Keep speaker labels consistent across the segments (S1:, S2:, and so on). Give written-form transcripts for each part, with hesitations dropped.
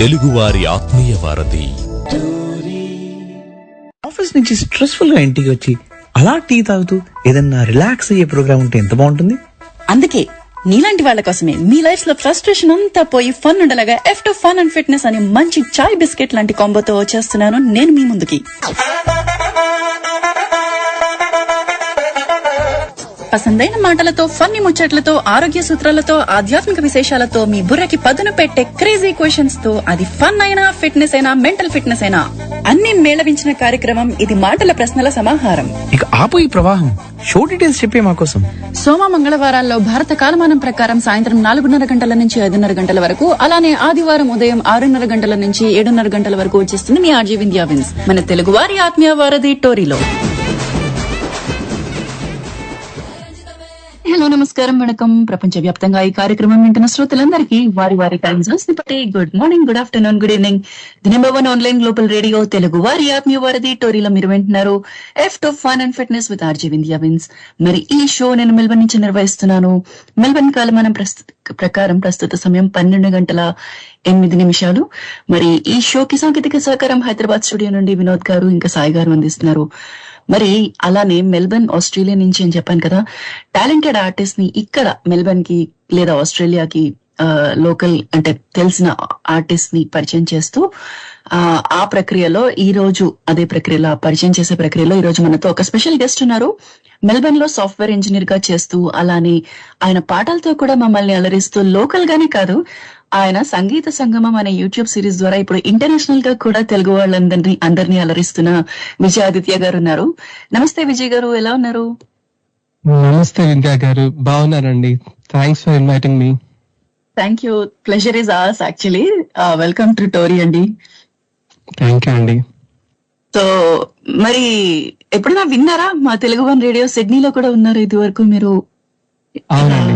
S1: తెలుగువారి ఆత్మీయ వారధి.
S2: ఆఫీస్ నుంచి స్ట్రెస్ఫుల్ గా ఇంటికి వచ్చి అలా టీ తాగుతూ ఏదన్నా రిలాక్స్ అయ్యే ప్రోగ్రామ్ ఉంటే ఎంత బాగుంటుంది.
S3: అందుకే నీలాంటి వాళ్ళ కోసమే మీ లైఫ్ లో ఫ్రస్ట్రేషన్ అంతా పోయి ఫన్ ఉండలాగా ఎఫ్టో ఫన్ అండ్ ఫిట్నెస్ అని మంచి చాయ్ బిస్కెట్ లాంటి కాంబోతో వచ్చేస్తున్నాను నేను మీ ముందుకి. పసందైన మాటలతో, ఫన్నీ ముచ్చట్లతో, ఆరోగ్య సూత్రాలతో, ఆధ్యాత్మిక విశేషాలతో మీ బుర్రకి పదును పెట్టే క్రేజీ క్వశ్చన్స్ తో అది ఫన్ అయినా, ఫిట్నెస్ అయినా, మెంటల్ ఫిట్నెస్ అయినా అన్ని మేళవించిన కార్యక్రమం ఇది. మాటల ప్రశ్నల సమాహారం.
S2: ఇక ఆపు ఈ ప్రవాహం. షో డీటెయిల్స్ చెప్పే మా కోసం.
S3: సోమ మంగళవారాల్లో భారత కాలమానం ప్రకారం సాయంత్రం 4:30 గంటల నుంచి 5:30 గంటల వరకు, అలానే ఆదివారం ఉదయం 6:30 గంటల నుంచి 7:30 గంటల వరకు వచ్చేస్తుంది మీ ఆర్జే వింధ్యా విన్స్ మన తెలుగువారి ఆత్మీయ వారధి టోరీలో. హలో, నమస్కారం, వణకం. ప్రపంచవ్యాప్తంగా ఈ కార్యక్రమం వింటున్న శ్రోతలందరికీ వారి వారి టైం జోన్స్ ని బట్టి good morning, good afternoon, good evening. The number 1 online global radio Telugu వారి ఆత్మీయ వారధి టోరీలో మీరు వింటున్నారు ఎఫ్టో fun and fitness with RJ Vindhya విన్స్. మరి ఈ షో నేను మెల్బర్న్ నుంచి నిర్వహిస్తున్నాను. మెల్బర్న్ కాలమానం ప్రకారం ప్రస్తుత సమయం 12:08. మరి ఈ షోకి సాంకేతిక సహకారం హైదరాబాద్ స్టూడియో నుండి వినోద్ గారు ఇంకా సాయి గారు అందిస్తున్నారు. మరి అలానే మెల్బర్న్ ఆస్ట్రేలియా నుంచి అని చెప్పాను కదా, టాలెంటెడ్ ఆర్టిస్ట్ ని ఇక్కడ మెల్బర్న్ కి లేదా ఆస్ట్రేలియాకి లోకల్ అంటే తెలిసిన ఆర్టిస్ట్ ని పరిచయం చేస్తూ ఆ ప్రక్రియలో ఈ రోజు అదే ప్రక్రియలో పరిచయం చేసే ప్రక్రియలో ఈ రోజు మనతో ఒక స్పెషల్ గెస్ట్ ఉన్నారు. మెల్బర్న్ లో సాఫ్ట్వేర్ ఇంజనీర్ గా చేస్తూ అలానే ఆయన పాటలతో కూడా మమ్మల్ని అలరిస్తూ లోకల్ గానే కాదు, ఆయన సంగీత సంగమం అనే యూట్యూబ్ సిరీస్ ద్వారా ఇప్పుడు ఇంటర్నేషనల్ గా కూడా తెలుగు వాళ్ళందరినీ అలరిస్తున్న విజయాదిత్య గారు ఉన్నారు. నమస్తే విజయ్ గారు, ఎలా ఉన్నారు?
S4: నమస్తే విద్యా గారు, బాగున్నారండి. Thanks for inviting me.
S3: Thank you. Pleasure is ours actually. Welcome to Tori అండి.
S4: థ్యాంక్ యూ అండి.
S3: సో మరి ఎప్పుడైనా విన్నారా మా తెలుగు వన్ రేడియో? సిడ్నీలో కూడా ఉన్నారు ఇది వరకు మీరు?
S4: అవునండి,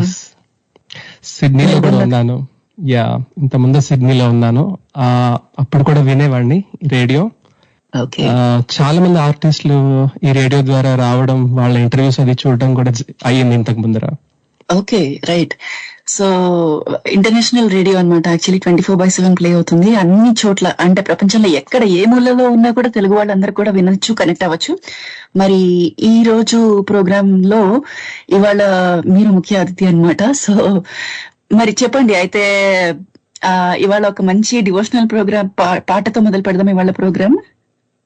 S4: సిడ్నీలో కూడా ఉన్నాను. యా, ఇంత ముందు సిడ్నీలో ఉన్నాను. అప్పుడు కూడా వినేవాడిని రేడియో. చాలా మంది ఆర్టిస్టులు ఈ రేడియో ద్వారా రావడం, వాళ్ళ ఇంటర్వ్యూస్ అది చూడడం కూడా అయ్యింది ఇంతకు ముందర.
S3: Okay, right. So international radio అనమాట. యాక్చువల్లీ 24/7 ప్లే అవుతుంది అన్ని చోట్ల. అంటే ప్రపంచంలో ఎక్కడ ఏ మూలలో ఉన్నా కూడా తెలుగు వాళ్ళందరూ కూడా వినొచ్చు, కనెక్ట్ అవ్వచ్చు. మరి ఈ రోజు ప్రోగ్రామ్ లో ఇవాళ మీరు ముఖ్య అతిథి అనమాట. సో మరి చెప్పండి అయితే, ఇవాళ ఒక మంచి డివోషనల్ ప్రోగ్రామ్ పాటతో మొదలు పెడదాం ఇవాళ ప్రోగ్రామ్.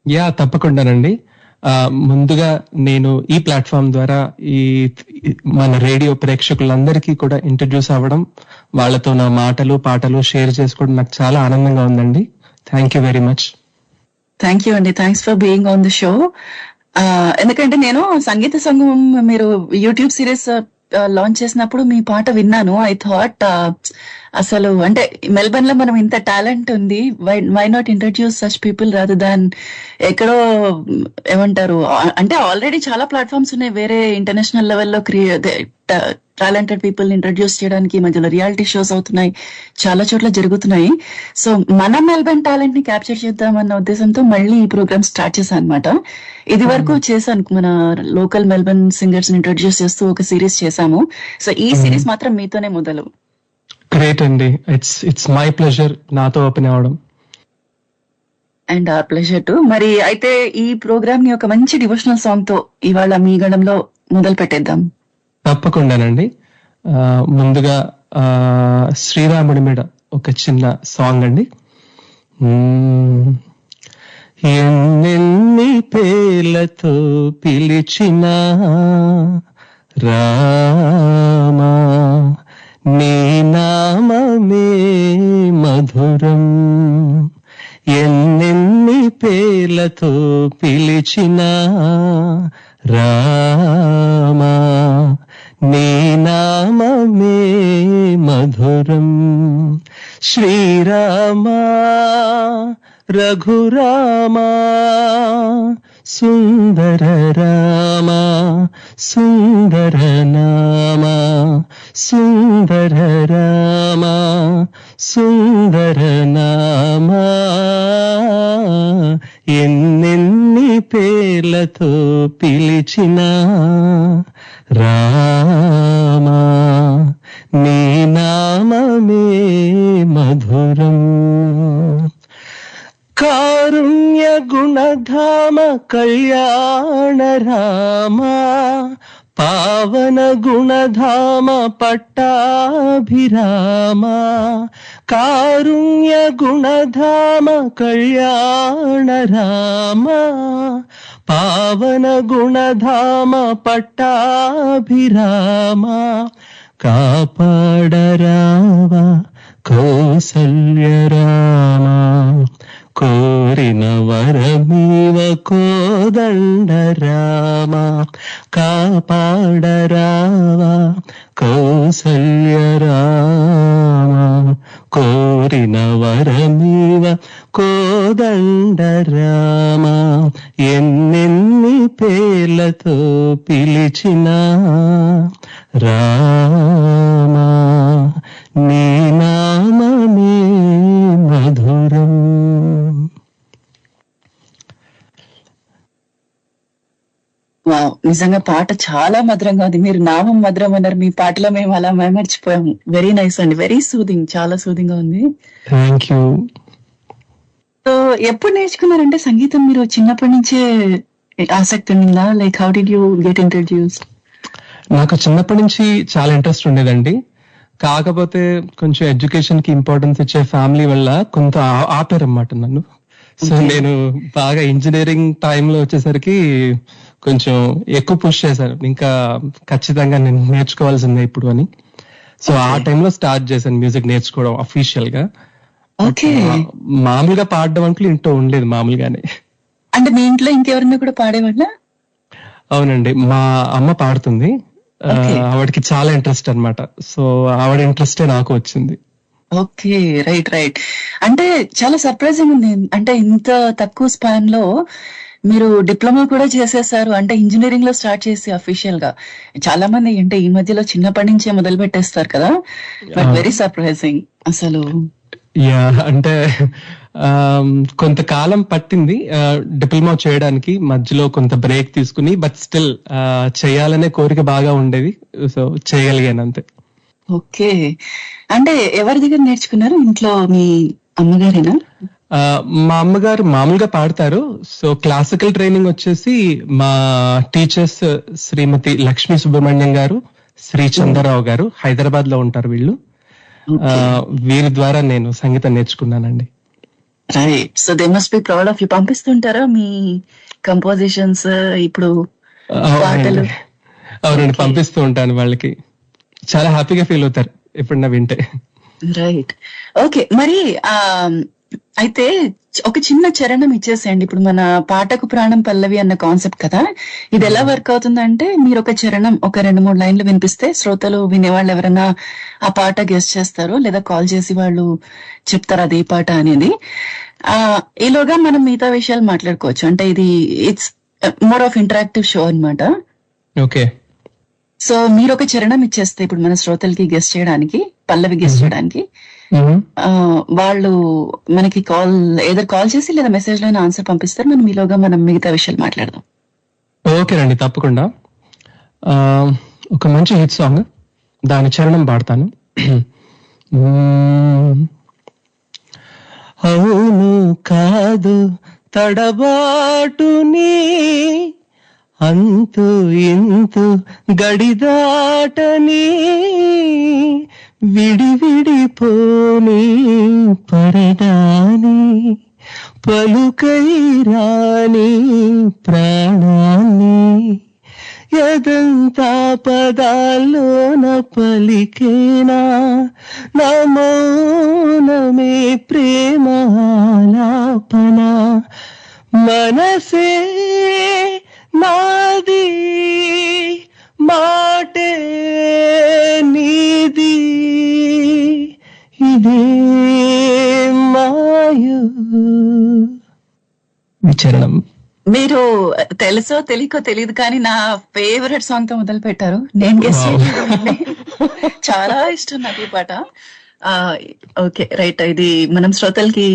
S4: యా, తప్పకుండానండి. ముందుగా నేను ఈ ప్లాట్ఫామ్ ద్వారా ఈ మన రేడియో ప్రేక్షకులందరికీ కూడా ఇంట్రడ్యూస్ అవ్వడం, వాళ్ళతో నా మాటలు పాటలు షేర్ చేసుకోవడం నాకు చాలా ఆనందంగా ఉందండి. Thank you very much.
S3: Thank you అండి. Thanks for being on the show. ఎందుకంటే నేను సంగీత సంగమం మీరు యూట్యూబ్ సిరీస్ లాంచ్ చేసినప్పుడు మీ పాట విన్నాను. ఐ థాట్ అసలు అంటే మెల్బర్న్ లో మనం ఇంత టాలెంట్ ఉంది, why not introduce such people rather than ఎక్కడో ఏమంటారు అంటే ఆల్రెడీ చాలా ప్లాట్ఫామ్స్ ఉన్నాయి వేరే ఇంటర్నేషనల్ లెవెల్లో టాలెంటెడ్ పీపుల్ ఇంట్రడ్యూస్ చేయడానికి. మధ్యలో రియాలిటీ షోస్ అవుతున్నాయి, చాలా చోట్ల జరుగుతున్నాయి. సో మన మెల్బర్న్ టాలెంట్ ని క్యాప్చర్ చేద్దామన్న ఉద్దేశంతో మళ్ళీ ఈ ప్రోగ్రామ్ స్టార్ట్ చేశాను అనమాట. ఇది వరకు చేశాను, మన లోకల్ మెల్బర్న్ సింగర్స్ ని ఇంట్రడ్యూస్ చేస్తూ ఒక సిరీస్ చేశాము. సో ఈ సిరీస్ మాత్రం మీతోనే మొదలు.
S4: గ్రేట్ అండి. ఇట్స్ మై ప్లెజర్ నాతో ఓపెన్ అవ్వడం.
S3: And our pleasure too. మరి అయితే ఈ ప్రోగ్రామ్ ని ఒక మంచి డివోషనల్ సాంగ్ తో ఇవాళ మీ గణంలో మొదలు పెట్టేద్దాం.
S4: తప్పకుండానండి. ముందుగా శ్రీరాముడి మీద ఒక చిన్న సాంగ్ అండి. ఎన్నెన్ని పేర్లతో పిలిచినా రామా, నీ నామమే మధురం. ఎన్నెన్ని పేర్లతో పిలిచినా రామా, నీ నామమే మధురం. శ్రీరామా రఘురామా సుందర రామా, సుందర నామా, సుందర రామా, సుందర నామా. ఎన్నెన్ని పేర్లతో పిలిచినా రామా, నీ నామమే మధురం. కారుణ్య గుణధామ కళ్యాణ రామ పావన గుణధామ పట్టాభిరామ కారుణ్య గుణధామ కళ్యాణ రామ పావన గుణధామ పట్టాభిరామ కాపాడరావా కౌసల్య రామ కోరిన వరమీవ కోదండ రామ కాపాడరావా కౌసల్య రామ కోరిన వరమీవ కోదండ రామ ఎన్నెన్ని పేర్లతో పిలిచిన రామ నీ నామమే మధురం.
S3: వావ్, నిజంగా పాట చాలా మధురంగా ఉంది. మీరు నామం మధురం అన్నారు, మీ పాటలో మేము అలా మర్చిపోయాము. వెరీ నైస్ అండి, వెరీ సూదింగ్, చాలా సూదింగ్ గా ఉంది.
S4: Thank you.
S3: సో ఎప్పుడు నేర్చుకున్నారంటే సంగీతం? మీరు చిన్నప్పటి నుంచే ఆసక్తి ఉందా? Like how did you get introduced?
S4: నాకు చిన్నప్పటి నుంచి చాలా ఇంట్రెస్ట్ ఉండేదండి. కాకపోతే కొంచెం ఎడ్యుకేషన్ కి ఇంపార్టెన్స్ ఇచ్చే ఫ్యామిలీ వల్ల కొంత ఆపారన్నమాట నన్ను. సో నేను బాగా ఇంజనీరింగ్ టైంలో వచ్చేసరికి కొంచెం ఎక్కువ పుష్ చేశాను, ఇంకా ఖచ్చితంగా నేను నేర్చుకోవాల్సిందే ఇప్పుడు అని. సో ఆ టైంలో స్టార్ట్ చేశాను మ్యూజిక్ నేర్చుకోవడం అఫీషియల్ గా.
S3: ఓకే.
S4: మామూలుగా పాడడం అంటూ ఇంట్లో ఉండలేదు మామూలుగానే.
S3: అంటే మీ ఇంట్లో ఇంకెవరైనా కూడా పాడేవాళ్ళ?
S4: అవునండి, మా అమ్మ పాడుతుంది. ఆవిడకి చాలా ఇంట్రెస్ట్ అన్నమాట. సో ఆవిడ ఇంట్రెస్టే నాకు వచ్చింది.
S3: Okay, right right. అంటే చాలా సర్ప్రైజింగ్ ఉంది. అంటే ఇంత తక్కువ స్పాన్ లో మీరు డిప్లొమా కూడా చేసేసారు. అంటే ఇంజనీరింగ్ లో స్టార్ట్ చేసి అఫీషియల్ గా. చాలా మంది అంటే ఈ మధ్యలో చిన్నప్పటి నుంచే మొదలు పెట్టేస్తారు కదా, బట్ వెరీ సర్ప్రైజింగ్ అసలు.
S4: యా, అంటే కొంతకాలం పట్టింది డిప్లొమా చేయడానికి, మధ్యలో కొంత బ్రేక్ తీసుకుని, బట్ స్టిల్ చేయాలనే కోరిక బాగా ఉండేది. సో చేయగలిగాను అంతే.
S3: ఓకే. అంటే ఎవరి దగ్గర నేర్చుకున్నారు? ఇంట్లో మీ అమ్మగారేనా?
S4: మా అమ్మగారు మామూలుగా పాడతారు. సో క్లాసికల్ ట్రైనింగ్ వచ్చేసి మా టీచర్స్ శ్రీమతి లక్ష్మీ సుబ్రహ్మణ్యం గారు, శ్రీ చంద్రరావు గారు, హైదరాబాద్ లో ఉంటారు వీళ్ళు. వీరి ద్వారా నేను సంగీతం నేర్చుకున్నానండి.
S3: Right. So they must be proud of you. పంపిస్తుంటారా మీ కంపోజిషన్స్ ఇప్పుడు పాటలు?
S4: అవునండి, పంపిస్తూ ఉంటాను వాళ్ళకి. చాలా హ్యాపీగా ఫీల్ అవుతారు ఎప్పుడన్నా వింటే.
S3: రైట్. ఓకే, మరి అయితే ఒక చిన్న చరణం ఇచ్చేసేయండి. ఇప్పుడు మన పాటకు ప్రాణం పల్లవి అన్న కాన్సెప్ట్ కదా, ఇది ఎలా వర్క్ అవుతుందంటే మీరు ఒక చరణం ఒక 2-3 లైన్లు వినిపిస్తే శ్రోతలు వినేవాళ్ళు ఎవరైనా ఆ పాట గెస్ట్ చేస్తారు, లేదా కాల్ చేసి వాళ్ళు చెప్తారు అదే పాట అనేది. ఈలోగా మనం మిగతా విషయాలు మాట్లాడుకోవచ్చు. అంటే ఇది it's more of interactive show అన్నమాట.
S4: ఓకే.
S3: సో మీరు ఒక చరణం ఇచ్చేస్తే ఇప్పుడు మన శ్రోతలకి గెస్ట్ చేయడానికి, పల్లవి గెస్ట్ చేయడానికి, వాళ్ళు మనకి కాల్ చేసి లేదా మెసేజ్ లో ఆన్సర్ పంపిస్తారు. మనం ఈలోగా మనం మిగతా విషయాలు మాట్లాడదాం.
S4: ఓకేనండి, తప్పకుండా. ఒక మంచి హిట్ సాంగ్, దాని చరణం పాడతాను. అవును కాదు తడబాటుని అంతు ఇంతు గడిదాటని విడివిడిపోని పరడాని పలుకై రాని ప్రాణాన్ని ఎదంతా పదాల్లోన పలికేనా నా మౌనమే ప్రేమాలాపన మనసే నాది మాటే నీది ఇదే మాయు. విచరణం.
S3: మీరు తెలుసో తెలియకో తెలియదు కానీ నా ఫేవరెట్ సాంగ్ తో మొదలు పెట్టారు. నేను గెస్ట్ చాలా ఇష్టం నాకు ఈ పాట. Okay, right. ఇది మనం శ్రోతలకి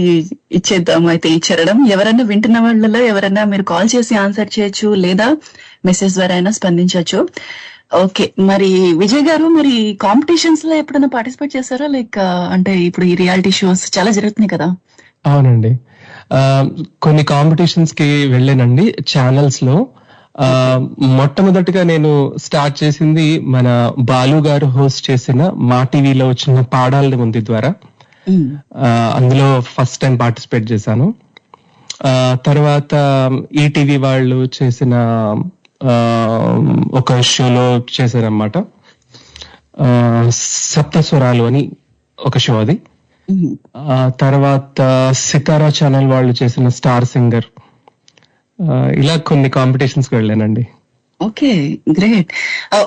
S3: ఇచ్చేద్దాము. అయితే ఈ చరణం ఎవరైనా వింటున్న వాళ్ళలో ఎవరైనా మీరు కాల్ చేసి ఆన్సర్ చేయొచ్చు, లేదా మెసేజ్ ద్వారా అయినా స్పందించవచ్చు. ఓకే, మరి విజయ్ గారు, మరి కాంపిటీషన్స్ లో ఎప్పుడైనా పార్టిసిపేట్ చేశారా? లైక్ అంటే ఇప్పుడు ఈ రియాలిటీ షోస్ చాలా జరుగుతున్నాయి కదా.
S4: అవునండి, కొన్ని కాంపిటీషన్స్ కి వెళ్ళానండి ఛానల్స్ లో. మొట్టమొదటిగా నేను స్టార్ట్ చేసింది మన బాలు గారు హోస్ట్ చేసిన మా టీవీలో వచ్చిన పాడాలని ఉంది ద్వారా. అందులో ఫస్ట్ టైం పార్టిసిపేట్ చేశాను. తర్వాత ఈటీవీ వాళ్ళు చేసిన ఒక షోలో చేశారనమాట, సప్తస్వరాలు అని ఒక షో అది. తర్వాత సితారా ఛానల్ వాళ్ళు చేసిన స్టార్ సింగర్, ఇలా కొన్ని కాంపిటీషన్స్ కి వెళ్ళానండి.
S3: Okay, great.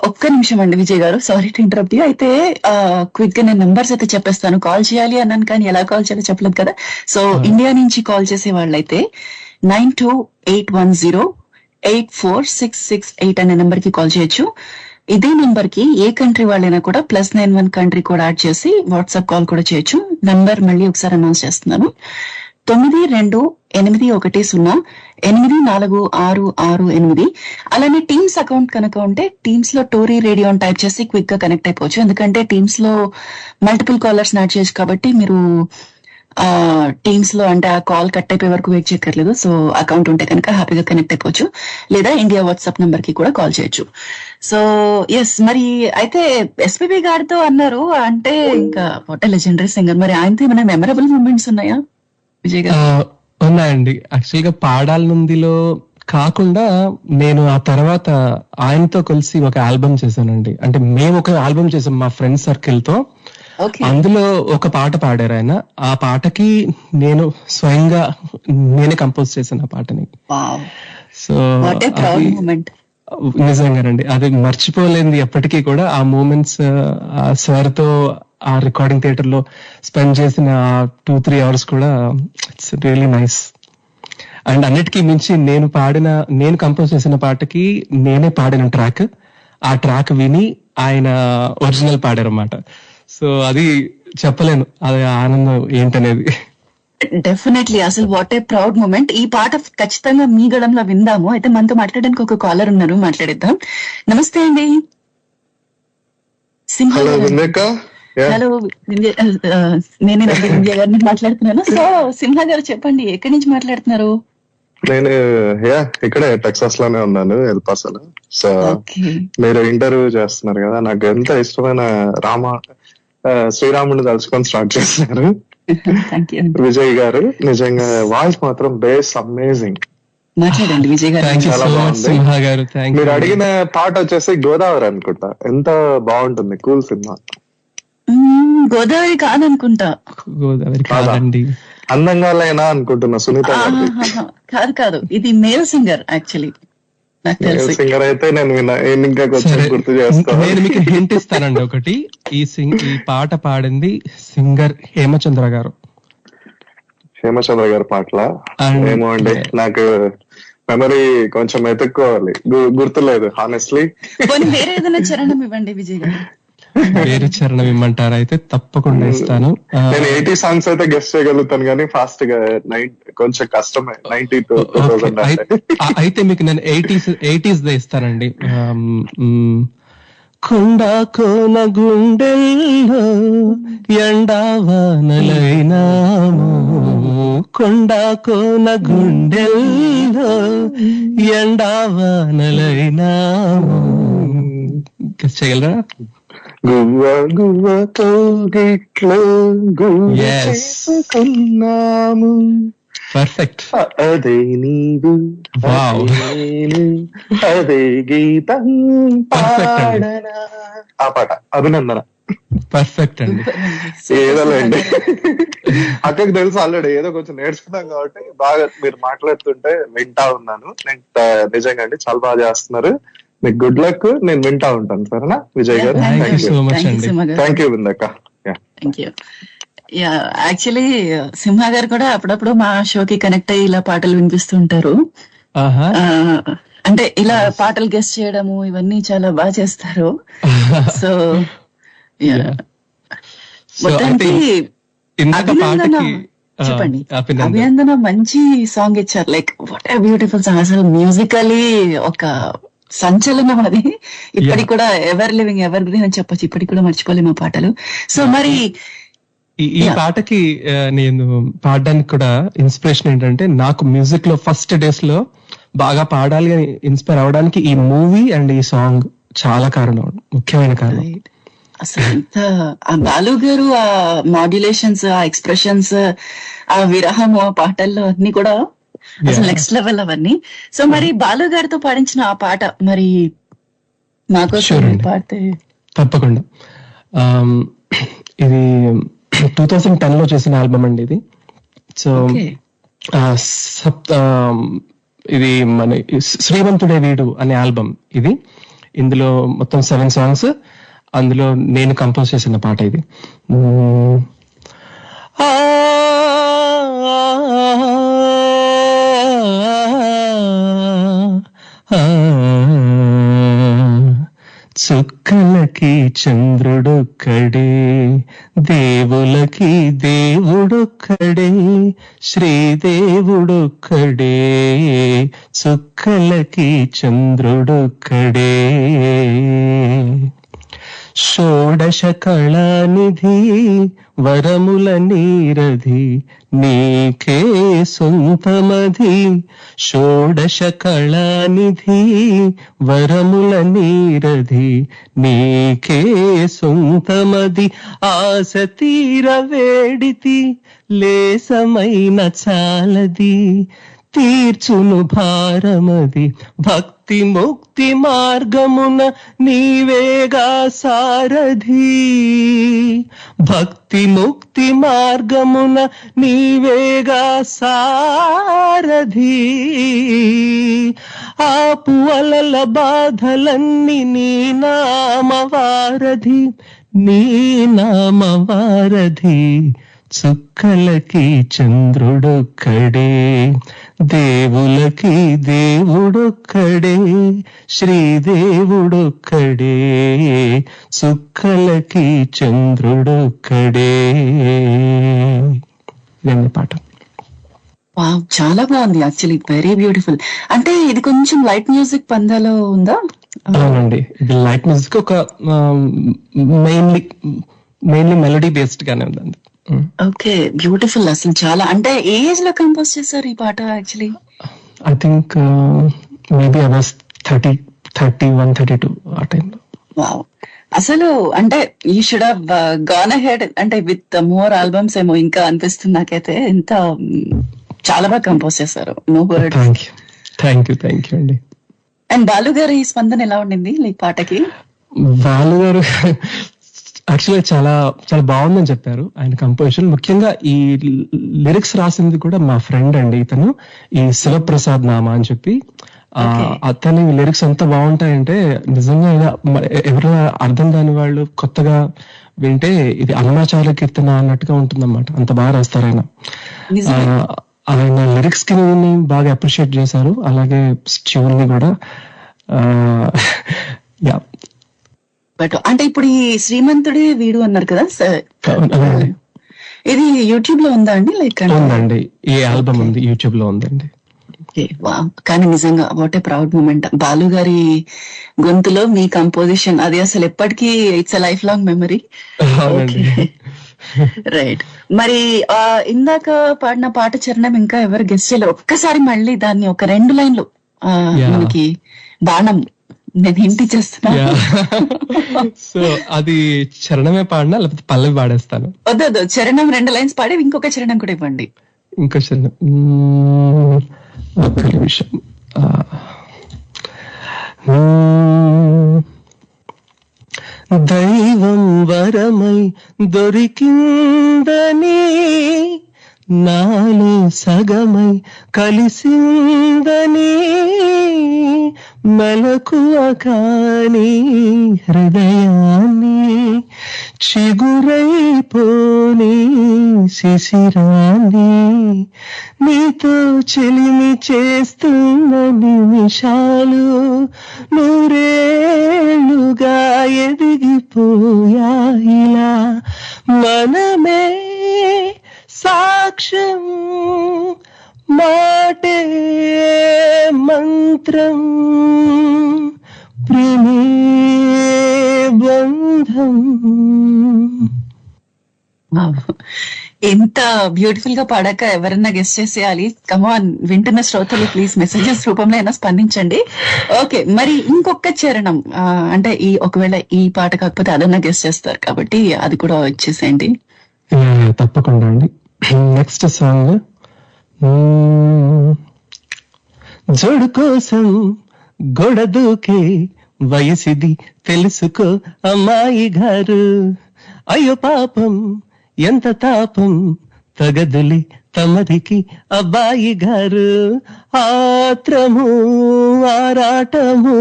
S3: ఒక్క నిమిషం అండి విజయ్ గారు, సారీ టు ఇంటరప్ట్ యూ. అయితే క్విక్ గా నేను నంబర్స్ అయితే చెప్పేస్తాను. కాల్ చేయాలి అన్నాను కానీ ఎలా కాల్ చేయాలో చెప్పలేదు కదా. సో ఇండియా నుంచి కాల్ చేసే వాళ్ళైతే 9281084668 అనే నెంబర్ కి కాల్ చేయొచ్చు. ఇదే నెంబర్ కి ఏ కంట్రీ వాళ్ళైనా కూడా +91 కంట్రీ కూడా యాడ్ చేసి వాట్సాప్ కాల్ కూడా చేయొచ్చు. నంబర్ మళ్ళీ ఒకసారి అనౌన్స్ చేస్తున్నాను, 9280846668. అలానే టీమ్స్ అకౌంట్ కనుక ఉంటే టీమ్స్ లో టోరీ రేడియో అని టైప్ చేసి క్విక్ గా కనెక్ట్ అయిపోవచ్చు. ఎందుకంటే టీమ్స్ లో మల్టిపుల్ కాలర్స్ యాడ్ చేయొచ్చు కాబట్టి మీరు టీమ్స్ లో అంటే ఆ కాల్ కట్ అయిపోయే వరకు వెయిట్ చేయక్కర్లేదు. సో అకౌంట్ ఉంటే కనుక హ్యాపీగా కనెక్ట్ అయిపోవచ్చు. లేదా ఇండియా వాట్సాప్ నంబర్ కి కూడా కాల్ చేయొచ్చు. సో ఎస్, మరి అయితే ఎస్పీబీ గారితో అన్నారు అంటే ఇంకా వాట్ లెజెండరీ సింగర్. మరి ఆయనతో ఏమైనా మెమరబుల్ మూమెంట్స్ ఉన్నాయా విజయ్ గారు?
S4: ఉన్నాయండి. యాక్చువల్ గా పాడాలనుందిలో కాకుండా నేను ఆ తర్వాత ఆయనతో కలిసి ఒక ఆల్బమ్ చేశానండి. అంటే మేము ఒక ఆల్బమ్ చేసాం మా ఫ్రెండ్ సర్కిల్ తో. అందులో ఒక పాట పాడారు ఆయన. ఆ పాటకి నేను స్వయంగా నేనే కంపోజ్ చేశాను ఆ పాటని. సో నిజంగానండి అది మర్చిపోలేంది ఎప్పటికీ కూడా. ఆ మూమెంట్స్ సార్ తో ఆ రికార్డింగ్ థియేటర్ లో స్పెండ్ చేసిన 2-3 అవర్స్ కూడా ఇట్స్ రియలీ నైస్. అండ్ అన్నిటికీ మించి నేను కంపోజ్ చేసిన పాటకి నేనే పాడిన ట్రాక్, ఆ ట్రాక్ విని ఆయన ఒరిజినల్ పాడారన్నమాట. సో అది చెప్పలేను అది ఆనందం ఏంటనేది.
S3: డెఫినెట్లీ, అసలు వాట్ ఏ ప్రౌడ్ మూమెంట్. ఈ పాట ఖచ్చితంగా మీ గడంలో విందాము. అయితే మనతో మాట్లాడడానికి ఒక కాలర్ ఉన్నారు, మాట్లాడిద్దాం. నమస్తే అండి. హలో, నేనే ఇండియా గారిని మాట్లాడుతున్నాను. సో సింహ గారు చెప్పండి, ఎక్కడి నుంచి మాట్లాడుతున్నారు?
S5: నేను ఇక్కడే టెక్సాస్ లోనే ఉన్నాను, ఎల్పాసలో. సో మీరు ఇంటర్వ్యూ చేస్తున్నారు కదా, నాకు ఎంత ఇష్టమైన శ్రీరాముడిని తలుచుకొని స్టార్ట్ చేస్తున్నారు విజయ్ గారు. నిజంగా వాయిస్ మాత్రం బేస్ అమేజింగ్.
S3: మాట్లాడండి విజయ్ గారు.
S5: చాలా బాగుంది. మీరు అడిగిన పాట వచ్చేసి గోదావరి అనుకుంటా. ఎంత బాగుంటుంది, కూల్ సినిమా.
S3: గోదావరి కాదనుకుంటా.
S4: గోదావరి కాదండి,
S5: అందంగా లేనా అనుకుంటున్నా. సునీత
S3: కాదు, ఇది మేల్ సింగర్ యాక్చువల్లీ.
S5: సింగర్ అయితే నేను ఇంకా కొంచెం గుర్తు చేస్తాను.
S4: నేను మీకు హింట్ ఇస్తానండి ఒకటి. ఈ పాట పాడింది సింగర్ హేమచంద్ర గారు.
S5: హేమచంద్ర గారి పాటల ఏమో అండి, నాకు మెమరీ కొంచెం ఎత్తుక్కోవాలి, గుర్తులేదు హానెస్ట్లీ.
S3: వేరే ఏదైనా చరణం ఇవ్వండి విజయ్ గారు.
S4: వేరే చరణం ఇమ్మంటారు? అయితే తప్పకుండా ఇస్తాను.
S5: నేను 80 సాంగ్స్ అయితే గెస్ట్ చేయగలుగుతాను కానీ ఫాస్ట్ గా కొంచెం కష్టమే. 92
S4: అయితే మీకు నేను 80s ఇస్తానండి. కొండ కోన గుండెల్లో ఎండావానలైనాము, కొండ కోన గుండెల్లో ఎండావానలైనాము. గెస్ట్ చేయగలరా?
S5: గువ్వ గువ్వ తోగిట్లో గున్నాము.
S4: పర్ఫెక్ట్.
S5: అదే నీవు అదే గీతం పాడనా. ఆ పాట అభినందన.
S4: పర్ఫెక్ట్ అండి.
S5: ఏదోలేండి, అక్కడికి తెలుసు ఆల్రెడీ, ఏదో కొంచెం నేర్చుకున్నాం కాబట్టి బాగా మీరు మాట్లాడుతుంటే వింటా ఉన్నాను. నిజంగా అండి చాలా బాగా చేస్తున్నారు. మీకు గుడ్ లక్. నేను వింటా ఉంటాను. సరేనా విజయ్ గారు? థ్యాంక్ యూ విందక్క.
S3: యాక్చువల్లీ సింహ గారు కూడా అప్పుడప్పుడు మా షోకి కనెక్ట్ అయ్యి ఇలా పాటలు వినిపిస్తుంటారు. అంటే ఇలా పాటలు గెస్ట్ చేయడము ఇవన్నీ చాలా బాగా చేస్తారు. సో మొత్తానికి అభినందన చెప్పండి. అభినందన మంచి సాంగ్ ఇచ్చారు. Like what a beautiful song. అసలు మ్యూజికలీ ఒక సంచలనం అది. ఇప్పటికి కూడా ఎవర్ లివింగ్ ఎవర్ గ్రీన్ అని చెప్పొచ్చు. ఇప్పటికి కూడా మర్చిపోలేము ఆ పాటలు. సో మరి
S4: ఈ పాటకి నేను పాడడానికి కూడా ఇన్స్పిరేషన్ ఏంటంటే, నాకు మ్యూజిక్ లో ఫస్ట్ డేస్ లో బాగా పాడాలి అని ఇన్స్పైర్ అవడానికి ఈ మూవీ అండ్ ఈ సాంగ్ చాలా కారణం, ముఖ్యమైన కారణం.
S3: అసలు ఎంత ఆ బాలు గారు ఆ మాడ్యులేషన్స్, ఆ ఎక్స్ప్రెషన్స్, ఆ విరహము ఆ పాటల్లో అన్ని కూడా అసలు నెక్స్ట్ లెవెల్ అవన్నీ. సో మరి బాలు గారితో పాడించిన ఆ పాట మరి మాకోసం పాడితే.
S4: తప్పకుండా. ఇది 2010 లో చేసిన ఆల్బమ్ అండి ఇది. సో ఇది మన శ్రీమంతుడే వీడు అనే ఆల్బమ్ ఇది. ఇందులో మొత్తం 7 సాంగ్స్, అందులో నేను కంపోజ్ చేసిన పాట ఇది. చుక్కలకి చంద్రుడొక్కడే, దేవులకి దేవుడొక్కడే, శ్రీదేవుడొక్కడే, చుక్కలకి చంద్రుడొక్కడే. షోడశ కళానిధి వరముల నీరధి నీకే సొంతమది. షోడశ కళానిధి వరముల నీరధి నీకే సొంతమది. ఆశ తీర వేడితి లేసమైన చాలది, తీర్చును భారమది. భక్తి ముక్తి మార్గమున నీవేగా సారథి, భక్తి ముక్తి మార్గమున నీవేగా సారథి. ఆపు అలల బాధలన్నీ నీ నామవారధి, నీ నామవారధి. చుక్కలకి చంద్రుడొక్కడే, దేవులకి దేవుడొక్కడే, శ్రీదేవుడొక్కడే, చుక్కలకి చంద్రుడొక్కడే. ఇదే పాట.
S3: చాలా బాగుంది యాక్చువల్లీ, వెరీ బ్యూటిఫుల్. అంటే ఇది కొంచెం లైట్ మ్యూజిక్ పందాలో ఉందా?
S4: అవునండి, ఇది లైట్ మ్యూజిక్, ఒక మెయిన్లీ మెలోడీ బేస్డ్ గానే ఉందండి.
S3: Okay, beautiful. అసలు చాలా, అంటే ఏ ఏజ్ లో కంపోజ్ చేశారు ఈ పాట actually?
S4: I think maybe I was 31, 32 ఆ టైంలో.
S3: వావ్, అసలు అంటే you should have gone ahead, అంటే విత్ మోర్ ఆల్బమ్స్ ఏమో ఇంకా అనిపిస్తుంది నాకైతే. ఎంత చాలా బాగా కంపోజ్ చేశారు. No word.
S4: థ్యాంక్ యూ అండి.
S3: అండ్ బాలు గారి స్పందన ఎలా ఉండింది ఈ పాటకి?
S4: బాలు గారు యాక్చువల్గా చాలా చాలా బాగుందని చెప్పారు ఆయన కంపోజిషన్. ముఖ్యంగా ఈ లిరిక్స్ రాసింది కూడా మా ఫ్రెండ్ అండి, ఇతను ఈ శివప్రసాద్ నామా అని చెప్పి. అతని లిరిక్స్ ఎంత బాగుంటాయంటే నిజంగా ఎవరైనా అర్థం కాని వాళ్ళు కొత్తగా వింటే ఇది అరుణాచల కీర్తన అన్నట్టుగా ఉంటుందన్నమాట, అంత బాగా రాస్తారు ఆయన. ఆయన లిరిక్స్ కి బాగా అప్రిషియేట్ చేశారు, అలాగే ట్యూన్ ని కూడా. యా,
S3: బట్ అంటే ఇప్పుడు ఈ శ్రీమంతుడే వీడు అన్నారు కదా సార్, ఇది యూట్యూబ్ లో ఉందా అండి? లైక్
S4: ఉందండి, ఈ ఆల్బమ్ ఉంది, యూట్యూబ్ లో ఉందండి.
S3: కానీ నిజంగా what a proud moment. Balu గారి గొంతులో మీ కంపోజిషన్, అది అసలు ఎప్పటికీ it's a life long memory. Right. మరి ఇందాక పాడిన పాట చరణం ఇంకా ఎవరు గెస్ట్ చేయలేరు. ఒక్కసారి మళ్ళీ దాన్ని ఒక 2 లైన్లు మనకి బాణం నేను హింట్ చేస్తున్నా.
S4: సో అది చరణమే పాడినా లేకపోతే పల్లవి పాడేస్తాను?
S3: వద్దు, చరణం 2 లైన్స్ పాడి ఇంకొక చరణం కూడా ఇవ్వండి.
S4: ఇంకో చరణం ఒక్క నిమిషం. దైవం వరమై దొరికిందని నాలో సగమై కలిసిందని మెలకువ కాని హృదయాన్ని చిగురైపోని శిశిరాన్ని నీతో చెలిమి చేస్తున్న నిమిషాలు నూరేళ్లుగా ఎదిగిపోయాయిలా మనమే సాక్ష్యం మాటే మంత్రం ప్రేమే బంధం.
S3: ఎంత బ్యూటిఫుల్ గా పాడాక ఎవరన్నా గెస్ట్ చేసేయాలి. కమాన్, వింటున్న శ్రోతలు ప్లీజ్ మెసేజెస్ రూపంలో అయినా స్పందించండి. ఓకే, మరి ఇంకొక చరణం అంటే ఒకవేళ ఈ పాట కాకపోతే అదన్నా గెస్ట్ చేస్తారు కాబట్టి అది కూడా వచ్చేసేయండి.
S4: తప్పకుండా అండి. నెక్స్ట్ సాంగ్ జోడు కోసం గొడ దూకే వయసిది తెలుసుకో అమ్మాయి గారు, అయ్యో పాపం ఎంత తాపం తగదులి తమరికి అబ్బాయి గారు, ఆత్రము ఆరాటము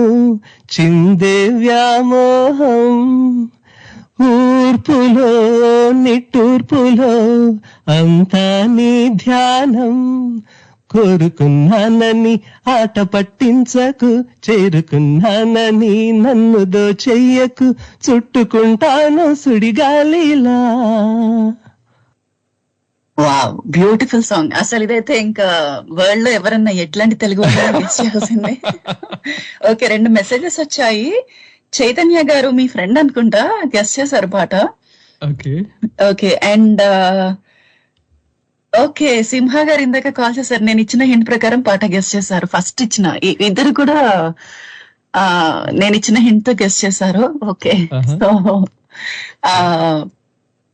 S4: చిందే వ్యామోహం, ఊర్పులో నిట్టూర్పులో అంతా నీ ధ్యానం, కోరుకున్నానని ఆట పట్టించకు, చేరుకున్నానని నన్ను దోచెయ్యకు, చుట్టుకుంటాను సుడిగాలిలా.
S3: Wow, beautiful song. అసలు ఇదైతే ఇంకా వరల్డ్ లో ఎవరన్నా ఎట్లాంటి తెలుగు చేయాల్సిందే. ఓకే, 2 మెసేజెస్ వచ్చాయి. చైతన్య గారు మీ ఫ్రెండ్ అనుకుంటా గెస్ట్ చేశారు పాట. ఓకే, అండ్ ఓకే, సింహ గారు ఇందాక కాల్ చేశారు. నేను ఇచ్చిన హింట్ ప్రకారం పాట గెస్ట్ చేశారు. ఫస్ట్ ఇచ్చిన ఇద్దరు కూడా నేను ఇచ్చిన హింట్ తో గెస్ట్ చేశారు. ఓకే, సో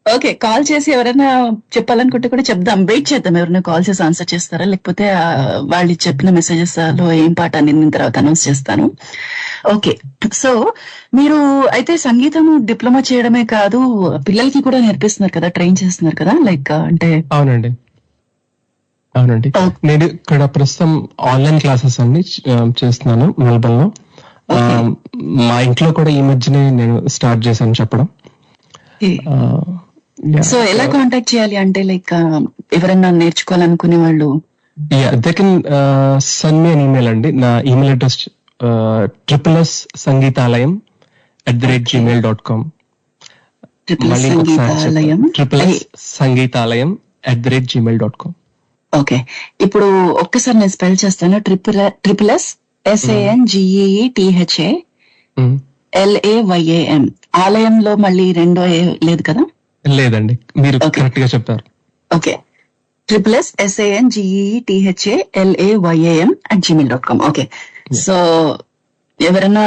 S3: ఓకే, కాల్ చేసి ఎవరైనా చెప్పాలనుకుంటే కూడా చెప్దాం, వెయిట్ చేద్దాం. ఎవరైనా కాల్ చేసి ఆన్సర్ చేస్తారా, లేకపోతే వాళ్ళు చెప్పిన మెసేజెస్ లో ఏం పాట నిన్న తర్వాత అనౌన్స్ చేస్తాను. ఓకే, సో మీరు అయితే సంగీతం డిప్లొమా చేయడమే కాదు, పిల్లలకి కూడా నేర్పిస్తున్నారు కదా, ట్రైన్ చేస్తున్నారు కదా, లైక్ అంటే.
S4: అవునండి. నేను ఇక్కడ ప్రస్తుతం ఆన్లైన్ క్లాసెస్ అన్ని చేస్తున్నాను మెల్బర్న్ లో. మా ఇంట్లో కూడా ఈ మధ్యనే నేను స్టార్ట్ చేశాను చెప్పడం.
S3: సో ఎలా కాంటాక్ట్ చేయాలి అంటే, లైక్ ఎవరన్నా నేర్చుకోవాలనుకునే వాళ్ళు?
S4: They can send me an email అండి. నా email address triplessangeethalayam@gmail.com. triplessangeethalayam@gmail.com.
S3: Okay, ఇప్పుడు ఒక్కసారి నేను స్పెల్ చేస్తాను. Triple SANGEETHALAYAM. ఆలయంలో మళ్ళీ రెండో లేదు కదా?
S4: లేదండి, మీరు కరెక్ట్ గా చెప్పారు.
S3: Okay, SANGEETHALAYAM@gmail.com. ఓకే, సో ఎవరైనా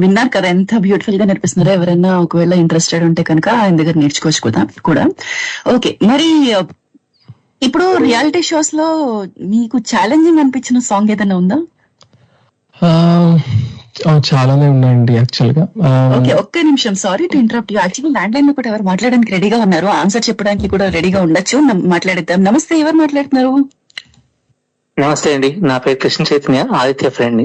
S3: విన్నారు కదా ఎంత బ్యూటిఫుల్ గా నేర్పిస్తున్నారో. ఎవరైనా ఒకవేళ ఇంట్రెస్టెడ్ ఉంటే కనుక ఆయన దగ్గర నేర్చుకోవచ్చు కూడా. ఓకే, మరి ఇప్పుడు రియాలిటీ షోస్ లో మీకు ఛాలెంజింగ్ అనిపించిన సాంగ్ ఏదైనా ఉందా?
S4: చాలానే ఉన్నాయండి యాక్చువల్ గా.
S3: ఓకే, ఒక్క నిమిషం, sorry to interrupt you. Actually land line లో కూడా ఎవరు మాట్లాడడానికి రెడీగా ఉన్నారు, ఆన్సర్ చెప్పడానికి కూడా రెడీగా ఉండొచ్చు. మాట్లాడేద్దాం. నమస్తే, ఎవరు మాట్లాడుతున్నారు?
S6: నమస్తే అండి, నా పేరు కృష్ణ చైతన్య, ఆదిత్య ఫ్రెండ్.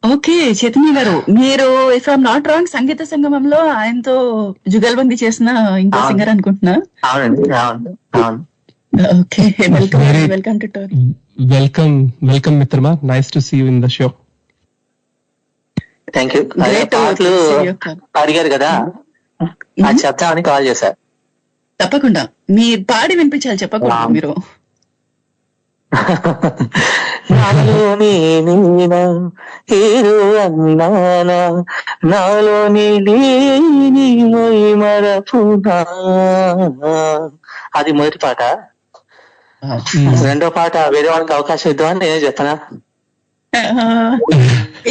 S3: ఓకే, చైతన్య గారు, మీరు ఇఫ్ ఐఎమ్ నాట్ రాంగ్ సంగీత సంగమంలో ఆయనతో జుగల్బందీ చేసిన ఇంకో సింగర్ అనుకుంటున్నా.
S6: అవునండి, అవును.
S3: Okay, welcome to talk.
S4: Welcome మిత్రమా, nice to see you in the show.
S6: Thank you. అడిగారు కదా, అది చెప్తామని కాల్ చేశారు.
S3: తప్పకుండా మీ పాడి వినిపించాలి, చెప్పకూడదు మీరు.
S6: నాలోని ఏదో అన్నానా, నాలోని మరపునా. అది మొదటి పాట. రెండో పాట వేరే వాళ్ళకి అవకాశం ఇద్దామని నేను చెప్పనా?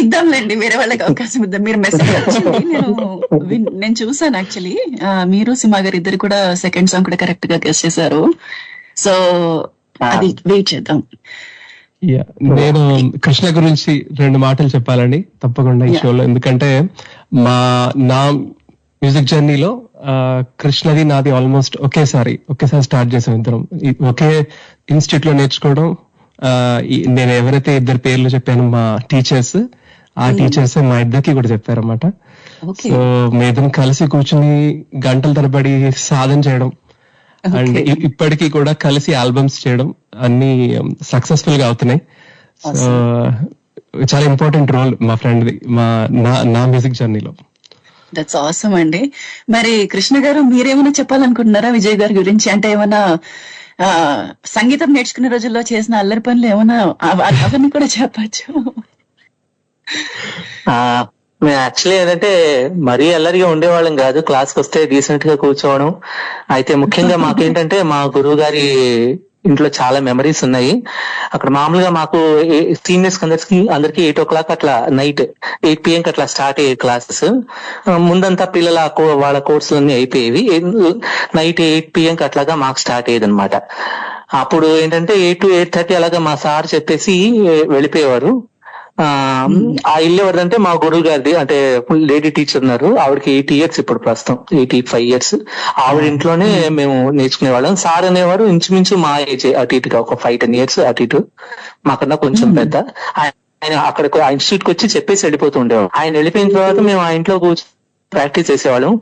S3: ఇద్దాంలేండి, వేరే వాళ్ళకి అవకాశం ఇద్దాం. మీరు మెసేజ్ నేను చూసాను యాక్చువల్లీ. మీరు సింహ గారు ఇద్దరు కూడా సెకండ్ సాంగ్ కూడా కరెక్ట్ గా గెస్ చేశారు. సో అది వెయిట్ చేద్దాం.
S4: నేను కృష్ణ గురించి 2 మాటలు చెప్పాలండి తప్పకుండా ఈ షోలో. ఎందుకంటే నా మ్యూజిక్ జర్నీలో కృష్ణది నాది ఆల్మోస్ట్ ఒకేసారి స్టార్ట్ చేసాం. ఇద్దరం ఒకే ఇన్స్టిట్యూట్ లో నేర్చుకోవడం. నేను ఎవరైతే 2 పేర్లు చెప్పాను మా టీచర్స్, ఆ టీచర్స్ మా ఇద్దరికి కూడా చెప్పారన్నమాట. సో మేమిద్దరం కలిసి కూర్చుని గంటల తరబడి సాధన చేయడం, అండ్ ఇప్పటికీ కూడా కలిసి ఆల్బమ్స్ చేయడం అన్ని సక్సెస్ఫుల్ గా అవుతున్నాయి. సో చాలా ఇంపార్టెంట్ రోల్ మా ఫ్రెండ్ ది నా మ్యూజిక్ జర్నీలో.
S3: దట్స్ ఆసమ్ అండి. మరి కృష్ణ గారు, మీరేమైనా చెప్పాలనుకుంటున్నారా విజయ్ గారి గురించి? అంటే ఏమైనా సంగీతం నేర్చుకునే రోజుల్లో చేసిన అల్లరి పనులు ఏమైనా అవన్నీ కూడా చెప్పచ్చు.
S6: మేము యాక్చువల్లీ ఏంటంటే మరీ అల్లరిగా ఉండేవాళ్ళం కాదు, క్లాస్కి వస్తే డీసెంట్ గా కూర్చోవడం. అయితే ముఖ్యంగా మాకేంటంటే మా గురువు గారి ఇంట్లో చాలా మెమరీస్ ఉన్నాయి. అక్కడ మామూలుగా మాకు సీనియర్స్ అందరికి 8 o'clock అట్లా నైట్ 8 PM అట్లా స్టార్ట్ అయ్యే క్లాసెస్. ముందంతా పిల్లల వాళ్ళ కోర్సులన్నీ అయిపోయేవి. నైట్ 8 PM అట్లాగా మాకు స్టార్ట్ అయ్యేది అనమాట. అప్పుడు ఏంటంటే 8 to 8:30 అలాగా మా సార్ చెప్పేసి వెళ్ళిపోయేవారు. ఆ ఇల్లు ఎవరిదంటే మా గురువు గారిది, అంటే లేడీ టీచర్ ఉన్నారు, ఆవిడకి 80 years ఇప్పుడు ప్రస్తుతం, 85 years. ఆవిడ ఇంట్లోనే మేము నేర్చుకునేవాళ్ళం. సార్ అనేవారు ఇంచుమించు మా ఏజ్, అటు ఇటుగా ఒక 5-10 years అటు ఇటు మాకన్నా కొంచెం పెద్ద. ఆయన అక్కడ ఆ ఇన్స్టిట్యూట్ కి వచ్చి చెప్పేసి వెళ్ళిపోతూ ఉండేవాడు. ఆయన వెళ్ళిపోయిన తర్వాత మేము ఆ ఇంట్లో కూర్చొని ప్రాక్టీస్ చేసేవాళ్ళం.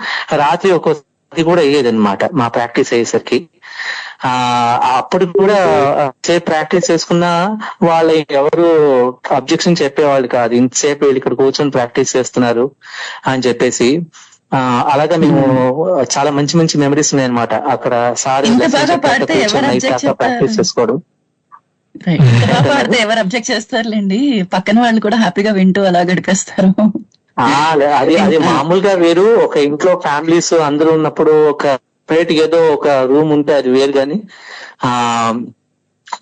S6: రాత్రి ఒక్కోసారి కూడా అయ్యేది అనమాట మా ప్రాక్టీస్ అయ్యేసరికి. అప్పుడు కూడా ప్రాక్టీస్ చేసుకున్న వాళ్ళు ఎవరు అబ్జెక్షన్ చెప్పేవాళ్ళు కాదు, ఇంతసేపు వీళ్ళు ఇక్కడ కూర్చొని ప్రాక్టీస్ చేస్తున్నారు అని చెప్పేసి. అలాగా మేము చాలా మంచి మంచి మెమరీస్ ఉన్నాయి అనమాట. అక్కడ సార్ ప్రాక్టీస్ చేసుకోవడం.
S3: ఎవరు అబ్జెక్ట్ చేస్తారులేండి, పక్కన వాళ్ళు కూడా హ్యాపీగా వింటూ అలా గడిపేస్తారు.
S6: అది మామూలుగా వేరు. ఒక ఇంట్లో ఫ్యామిలీస్ అందరూ ఉన్నప్పుడు ఒక సెపరేట్ ఏదో ఒక రూమ్ ఉంటే అది వేరు, కానీ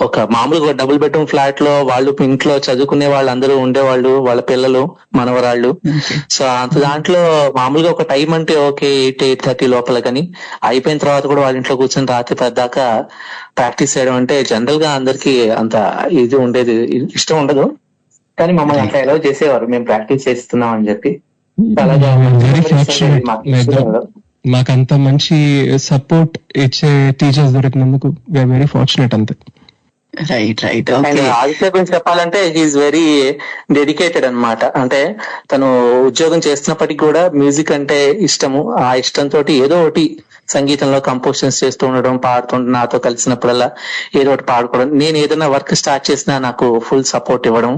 S6: ఒక మామూలుగా డబుల్ బెడ్రూమ్ ఫ్లాట్ లో వాళ్ళు ఇంట్లో చదువుకునే వాళ్ళు అందరూ ఉండేవాళ్ళు, వాళ్ళ పిల్లలు మనవరాళ్ళు. సో అంత దాంట్లో మామూలుగా ఒక టైం అంటే ఓకే 8-8:30 లోపల, కానీ అయిపోయిన తర్వాత కూడా వాళ్ళ ఇంట్లో కూర్చొని రాత్రి పెద్దాక ప్రాక్టీస్ చేయడం అంటే జనరల్ గా అందరికి అంత ఇది ఉండేది, ఇష్టం ఉండదు. కానీ మమ్మల్ని అంత ఎలా చేసేవారు మేము ప్రాక్టీస్ చేస్తున్నాం అని చెప్పి.
S4: మాకంత మంచి సపోర్ట్ ఇచ్చే టీచర్స్ దొరికినందుకు వీఆర్ వెరీ ఫార్చునేట్ అంతే.
S3: Right right.
S6: ఆదిత్య గురించి చెప్పాలంటే హీఈస్ వెరీ డెడికేటెడ్ అనమాట. అంటే తను ఉద్యోగం చేస్తున్నప్పటికీ కూడా మ్యూజిక్ అంటే ఇష్టము. ఆ ఇష్టంతో ఏదో ఒకటి సంగీతంలో కంపోజిషన్స్ చేస్తూ ఉండడం, పాడుతుండడం, నాతో కలిసినప్పుడల్లా ఏదో ఒకటి పాడుకోవడం. నేను ఏదైనా వర్క్ స్టార్ట్ చేసినా నాకు ఫుల్ సపోర్ట్ ఇవ్వడం.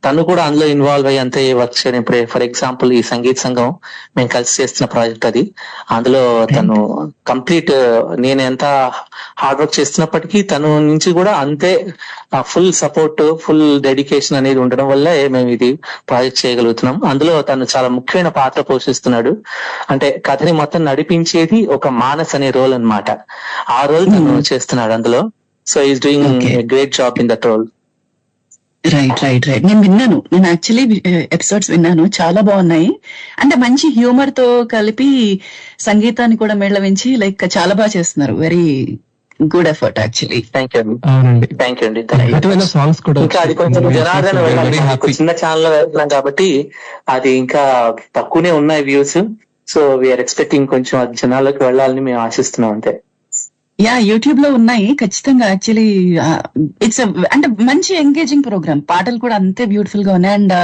S6: తను కూడా అందులో ఇన్వాల్వ్ అయ్యి అంతే వర్క్ చేయడం. ఇప్పుడే ఫర్ ఎగ్జాంపుల్ ఈ సంగీత సంఘం మేము కలిసి చేస్తున్న ప్రాజెక్ట్ అది, అందులో తను కంప్లీట్ నేను ఎంత హార్డ్ వర్క్ చేస్తున్నప్పటికీ తను నుంచి కూడా అంతే ఫుల్ సపోర్ట్, ఫుల్ డెడికేషన్ అనేది ఉండడం వల్ల మేము ఇది ప్రాజెక్ట్ చేయగలుగుతున్నాం. అందులో తను చాలా ముఖ్యమైన పాత్ర పోషిస్తున్నాడు. అంటే కథని మొత్తం నడిపించేది ఒక మానస్ అనే రోల్ అన్నమాట. ఆ రోల్ తను చేస్తున్నాడు అందులో. So is doing great job in that role.
S3: Right right right. నేను యాక్చువల్లీ ఎపిసోడ్స్ విన్నాను, చాలా బాగున్నాయి. అంటే మంచి హ్యూమర్ తో కలిపి సంగీతాన్ని కూడా మేళవించి లైక్ చాలా బాగా చేస్తున్నారు. Very good effort actually.
S6: Thank you అండి.
S4: సాంగ్స్ కూడా
S6: ఇంకా అది కొంచెం జనార్దన వెళ్ళాలి, చిన్న ఛానల్ లో వెళ్తున్నాం కాబట్టి అది ఇంకా తక్కువనే ఉన్నాయి వ్యూస్. సో వీఆర్ ఎక్స్పెక్టింగ్ కొంచెం అది జనాల్లోకి వెళ్ళాలని మేము ఆశిస్తున్నాం అంతే.
S3: యా, యూట్యూబ్ లో ఉన్నాయి ఖచ్చితంగా. యాక్చువల్లీ ఇట్స్ అంటే మంచి ఎంగేజింగ్ ప్రోగ్రామ్, పాటలు కూడా అంతే బ్యూటిఫుల్ గా ఉన్నాయి. And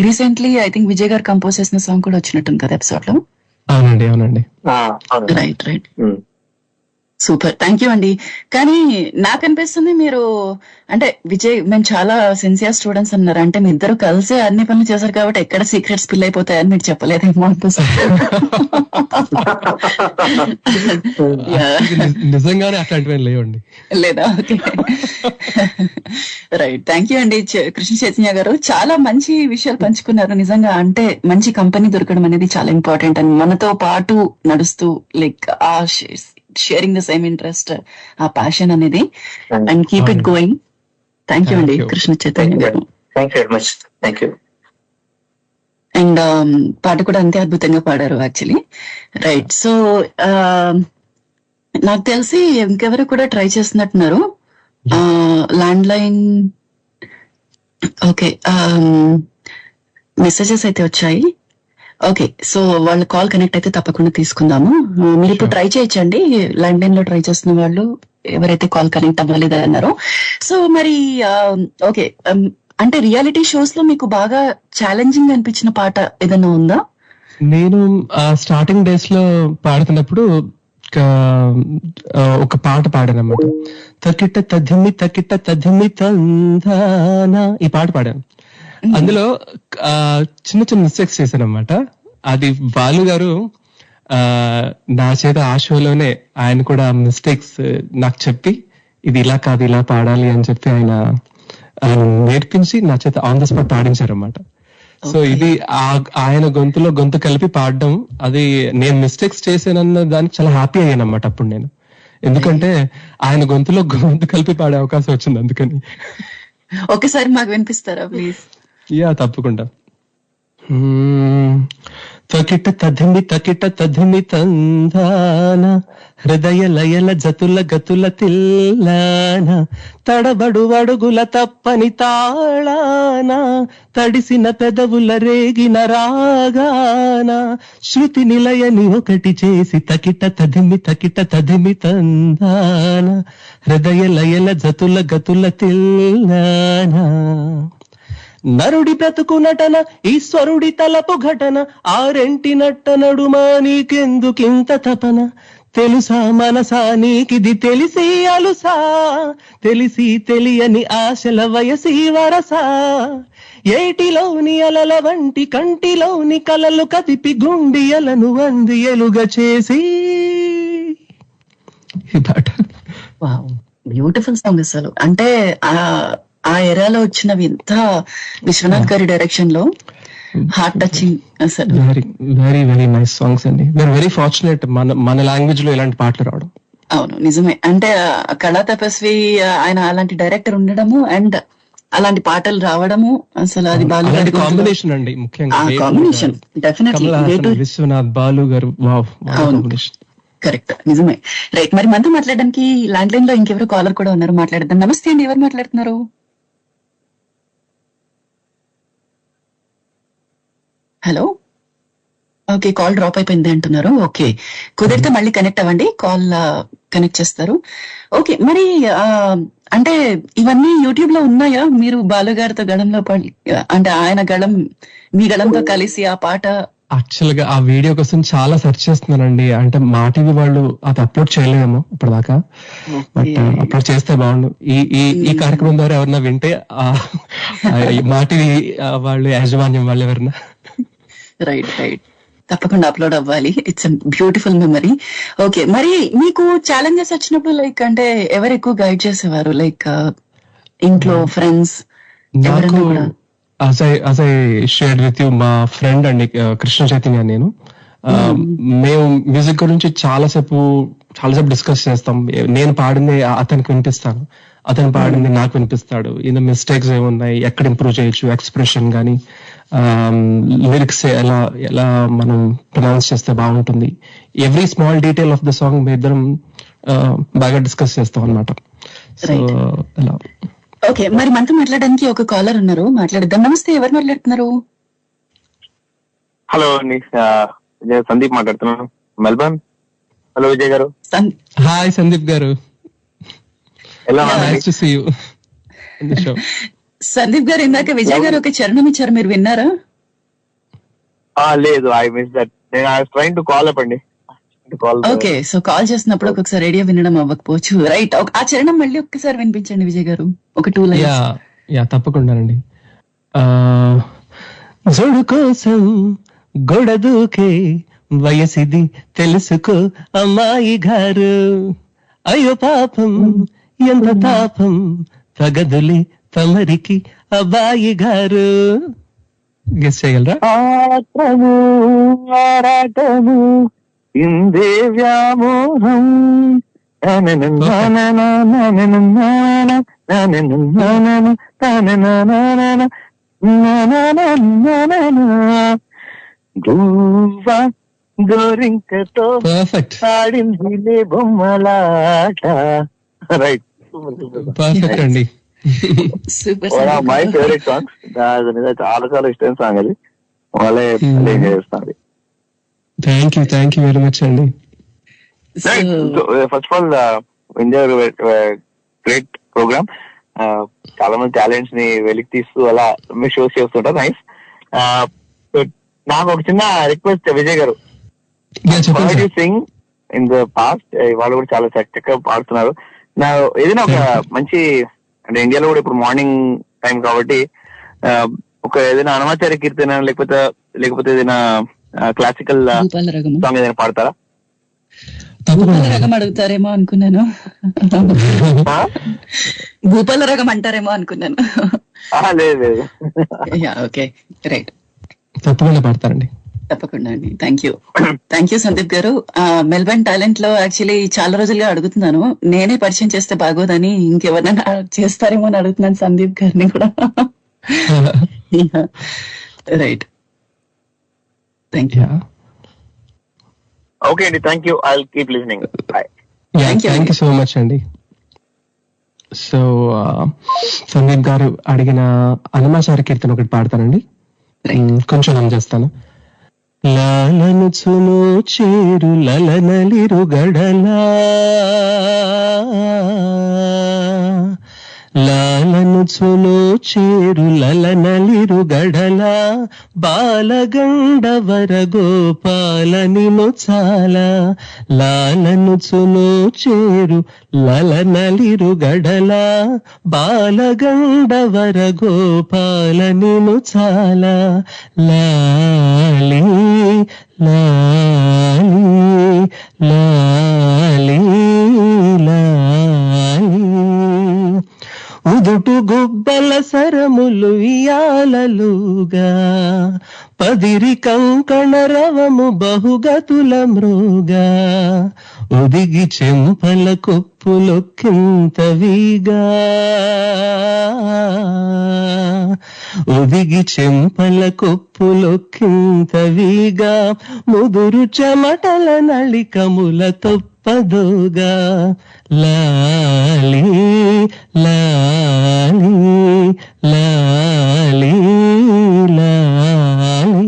S3: recently I think Vijay గారు కంపోజ్ చేసిన సాంగ్ కూడా వచ్చినట్టుంది కదా ఎపిసోడ్ లో.
S4: అవునండి.
S3: Right right. Super, thank you అండి. కానీ నాకు అనిపిస్తుంది మీరు అంటే విజయ్, మేము చాలా సిన్సియర్ స్టూడెంట్స్ అన్నారు, అంటే మీ ఇద్దరు కలిసే అన్ని పనులు చేశారు కాబట్టి ఎక్కడ సీక్రెట్స్ స్పిల్ అయిపోతాయని మీరు చెప్పలేదేమో అనిపిస్తుంది.
S4: నిజంగానే అట్లాంటివి లేవండి.
S3: లేదా? Okay, right. థ్యాంక్ యూ అండి కృష్ణ చైతన్య గారు, చాలా మంచి విషయాలు పంచుకున్నారు. నిజంగా అంటే మంచి కంపెనీ దొరకడం అనేది చాలా ఇంపార్టెంట్, అండ్ మనతో పాటు నడుస్తూ లైక్ ఆ షేరింగ్ ద సేమ్ ఇంట్రెస్ట్, ఆ ప్యాషన్ అనేది, and keep it going. Thank you అండి కృష్ణ చైతన్య గారు. అండ్ పాట కూడా అంతే అద్భుతంగా పాడారు యాక్చువల్లీ. రైట్. సో నాకు తెలిసి ఇంకెవరు కూడా ట్రై చేస్తున్నట్టున్నారు. ల్యాండ్ లైన్ ఓకే, మెసేజెస్ అయితే వచ్చాయి. ఓకే, సో వాళ్ళు కాల్ కనెక్ట్ అయితే తప్పకుండా తీసుకుందాము. మీరు ఇప్పుడు ట్రై చేయొచ్చండి, ల్యాండ్ లైన్ లో ట్రై చేస్తున్న వాళ్ళు ఎవరైతే కాల్ కనెక్ట్ అవ్వలేదు అన్నారో. సో మరి ఓకే, అంటే రియాలిటీ షోస్ లో మీకు బాగా ఛాలెంజింగ్ అనిపించిన పాట ఏదైనా ఉందా?
S4: నేను స్టార్టింగ్ డేస్ లో పాడుతున్నప్పుడు ఒక పాట పాడానన్నమాట. తకిట తధిమి తందానా, ఈ పాట పాడాను. అందులో చిన్న చిన్న మిస్టేక్స్ చేశాను అనమాట. అది బాలు గారు నా చేత ఆ షోలోనే ఆయన కూడా మిస్టేక్స్ నాకు చెప్పి ఇది ఇలా కాదు ఇలా పాడాలి అని చెప్పి ఆయన నేర్పించి నా చేత ఆన్ ద స్పాట్ పాడించారు అనమాట. సో ఇది ఆయన గొంతులో గొంతు కలిపి పాడడం, అది నేను మిస్టేక్స్ చేశానన్న దానికి చాలా హ్యాపీ అయ్యాను అన్నమాట అప్పుడు నేను. ఎందుకంటే ఆయన గొంతులో గొంతు కలిపి పాడే అవకాశం వచ్చింది, అందుకని.
S3: ఒకసారి మాకు వినిపిస్తారా ప్లీజ్?
S4: యా, తప్పకుండా. తకిట తధిమి తందాన హృదయ లయల జతుల గతుల తిల్లాన తడబడు అడుగుల తప్పని తాళాన తడిసిన పెదవుల రేగిన రాగాన శృతి నిలయని ఒకటి చేసి తకిట తధిమి తందాన హృదయ లయల జతుల గతుల తిల్లాన నరుడి బ్రతుకు నటన ఈశ్వరుడి తలపు ఘటన ఆరెంటి నట్ట నడుమా నీకెందుకింత తపన తెలుసా మనసా నీకిది తెలిసి అలుసా తెలిసి తెలియని ఆశల వయసి వరసా ఏటిలోని అలల వంటి కంటిలోని కలలు కదిపి గుండియలను వంది ఎలుగ చేసి.
S3: బ్యూటిఫుల్ సాంగ్ అసలు. అంటే ఆ ఎరాలో వచ్చినవి ఎంత విశ్వనాథ్ గారి డైరెక్షన్ లో హార్ట్ టచింగ్ అసలు.
S4: Very very very nice songs అండి. వెరీ ఫార్చునేట్ మన లాంగ్వేజ్ లో ఇలాంటి పాటలు రావడం.
S3: అవును, నిజమే. అంటే కళా తపస్వి ఆయన అలాంటి డైరెక్టర్ ఉండడము అండ్ అలాంటి పాటలు రావడము అసలు అది బాలు
S4: కాంబినేషన్ అండి. ముఖ్యంగా
S3: కాంబినేషన్ డెఫినెట్లీ
S4: విశ్వనాథ్ బాలు గారు. కాంబినేషన్
S3: కరెక్ట్, నిజమే. రైట్, మరి మనతో మాట్లాడడానికి ల్యాండ్ లైన్ లో ఇంకెవరు కాలర్ కూడా ఉన్నారు, మాట్లాడదాం. నమస్తే అండి, ఎవరు మాట్లాడుతున్నారు? హలో. ఓకే, కాల్ డ్రాప్ అయిపోయింది అంటున్నారు. ఓకే, కుదిరితే మళ్ళీ కనెక్ట్ అవ్వండి, కాల్ కనెక్ట్ చేస్తారు. ఓకే, మరి అంటే ఇవన్నీ యూట్యూబ్ లో ఉన్నాయా? మీరు బాలుగారితో గళంలో అంటే ఆయన గళం మీ గళంతో కలిసి ఆ పాట.
S4: యాక్చువల్ గా ఆ వీడియో కోసం చాలా సెర్చ్ చేస్తున్నానండి. అంటే మా టీవీ వాళ్ళు అది అప్లోడ్ చేయలేము ఇప్పటిదాకా, బట్ అప్లోడ్ చేస్తే బాగుండు. ఈ కార్యక్రమం ద్వారా ఎవరన్నా వింటే మా టీవీ వాళ్ళు యాజమాన్యం వాళ్ళు ఎవరన్నా.
S3: రైట్ రైట్, తప్పకుండా అప్లోడ్ అవ్వాలి. It's beautiful memory. ఓకే, మరి మీకు ఛాలెంజెస్ వచ్చినప్పుడు లైక్ అంటే ఎవరు ఎక్కువ గైడ్ చేసేవారు? లైక్ ఇంట్లో, ఫ్రెండ్స్, ఎవరైనా కూడా?
S4: as I shared with you, మా ఫ్రెండ్ అండి కృష్ణ చైతన్య, నేను మేము మ్యూజిక్ గురించి చాలాసేపు డిస్కస్ చేస్తాం. నేను పాడింది అతనికి వినిపిస్తాను, అతను పాడింది నాకు వినిపిస్తాడు. ఈయన మిస్టేక్స్ ఏమున్నాయి, ఎక్కడ ఇంప్రూవ్ చేయొచ్చు, ఎక్స్ప్రెషన్ కానీ లిరిక్స్ ఎలా మనం ప్రొనౌన్స్ చేస్తే బాగుంటుంది, every small detail of the song మీ ఇద్దరం బాగా డిస్కస్ చేస్తాం అన్నమాట. సో అలా.
S3: ఓకే, మరి మనతో మాట్లాడడానికి ఒక కాలర్ ఉన్నారు, మాట్లాడదాం. నమస్తే, ఎవరు మాట్లాడుతున్నారు?
S7: హలో అండి, సందీప్ మాట్లాడుతున్నాను, మెల్బర్న్. హలో విజయ్ గారు.
S4: హాయ్ సందీప్ గారు,
S7: ఎలా
S4: nice to see you in the show.
S3: Sandeep గారు, ఇందాక విజయ్ గారు ఒక చరణం ఇచ్చారు, మీరు విన్నారా?
S7: లేదు, ఐ మిస్ దట్. నేను I was trying to call up అండి.
S3: ఓకే, సో కాల్ చేసినప్పుడు ఒక్కొక్కసారి రేడియో వినడం అవ్వకపోవచ్చు. రైట్, ఆ చరణం మళ్ళీ ఒక్కసారి వినిపించండి విజయ్ గారు, ఒక 2 లైన్స్.
S4: యా తప్పకుండానండి. జోడు కోసం గొడదూకే వయసిది తెలుసుకో అమ్మాయి గారు, అయ్యో పాపం ఎంత తాపం తగదులి తమరికి అబ్బాయి గారు. గెస్ చేయగలరా?
S7: ఆరాటము ఇందే వ్యామోహం గోరింకతో ఆడింది బొమ్మలాట. రైట్,
S4: పర్ఫెక్ట్ అండి.
S7: My favourite song. చాలా చాలా ఇష్టమైన సాంగ్ అది. వాళ్ళే చేస్తుంది.
S4: థ్యాంక్ యూ వెరీ మచ్ అండి.
S7: First of all enjoy great program. చాలా మంది టాలెంట్స్ ని వెలికి తీస్తూ అలా మీరు షోస్ చేస్తుంటారు. నైస్. నాకు ఒక చిన్న రిక్వెస్ట్ విజయ్ గారు, సింగ్ ఇన్ ద పాస్ట్, వాళ్ళు కూడా చాలా చక్కగా పాడుతున్నారు. నా ఏదైనా ఒక మంచి, అంటే ఇండియాలో కూడా ఇప్పుడు మార్నింగ్ టైం కాబట్టి ఒక ఏదైనా అనమాచార్య కీర్తన లేకపోతే ఏదైనా క్లాసికల్ సాంగ్ ఏదైనా పాడతారా?
S3: భూపాల రకం అడుగుతారేమో అనుకున్నాను. భూపాల రకం అంటారేమో అనుకున్నాను.
S7: లేదు.
S3: Okay, right.
S4: తప్పకుండా పాడతానండి.
S3: తప్పకుండా అండి. థ్యాంక్ యూ సందీప్ గారు. మెల్బర్న్ టాలెంట్ లో యాక్చువల్లీ చాలా రోజులుగా అడుగుతున్నాను, నేనే పరిచయం చేస్తే బాగోదని ఇంకెవరైనా చేస్తారేమో అని అడుగుతున్నాను సందీప్ గారిని కూడా. Right, thank you.
S7: ఓకే అండి, thank you. I will keep listening.
S4: Thank you so much అండి. సో సందీప్ గారు అడిగిన అన్నమాచారి కీర్తన ఒకటి పాడతానండి, కొంచెం నేను చేస్తాను. లాలను చును చేరు లలనలిరు గడలా, లాలను చును చేరు లలనలిరు గడలా, బాలగండవర గోపాలనిను చాలా, లాలను చును చేరు లలనలిరు గడలా, బాలగండవర గోపాలనిను చాలా, లాలి లాలి లాలి లాలి, ఉదుటు గుబ్బల సరములు ఇయాలలుగా, పదిరి కంకణ రవము బహుగతుల మృగా, ఉదిగి చెంపల కొప్పులొక్కింతవిగా, ఉదిగి చెంపల కొప్పులొక్కింతవిగా, ముదురు చెమటల నళికముల తొప్పదోగా, లాలి లాలి లాలి లాలి.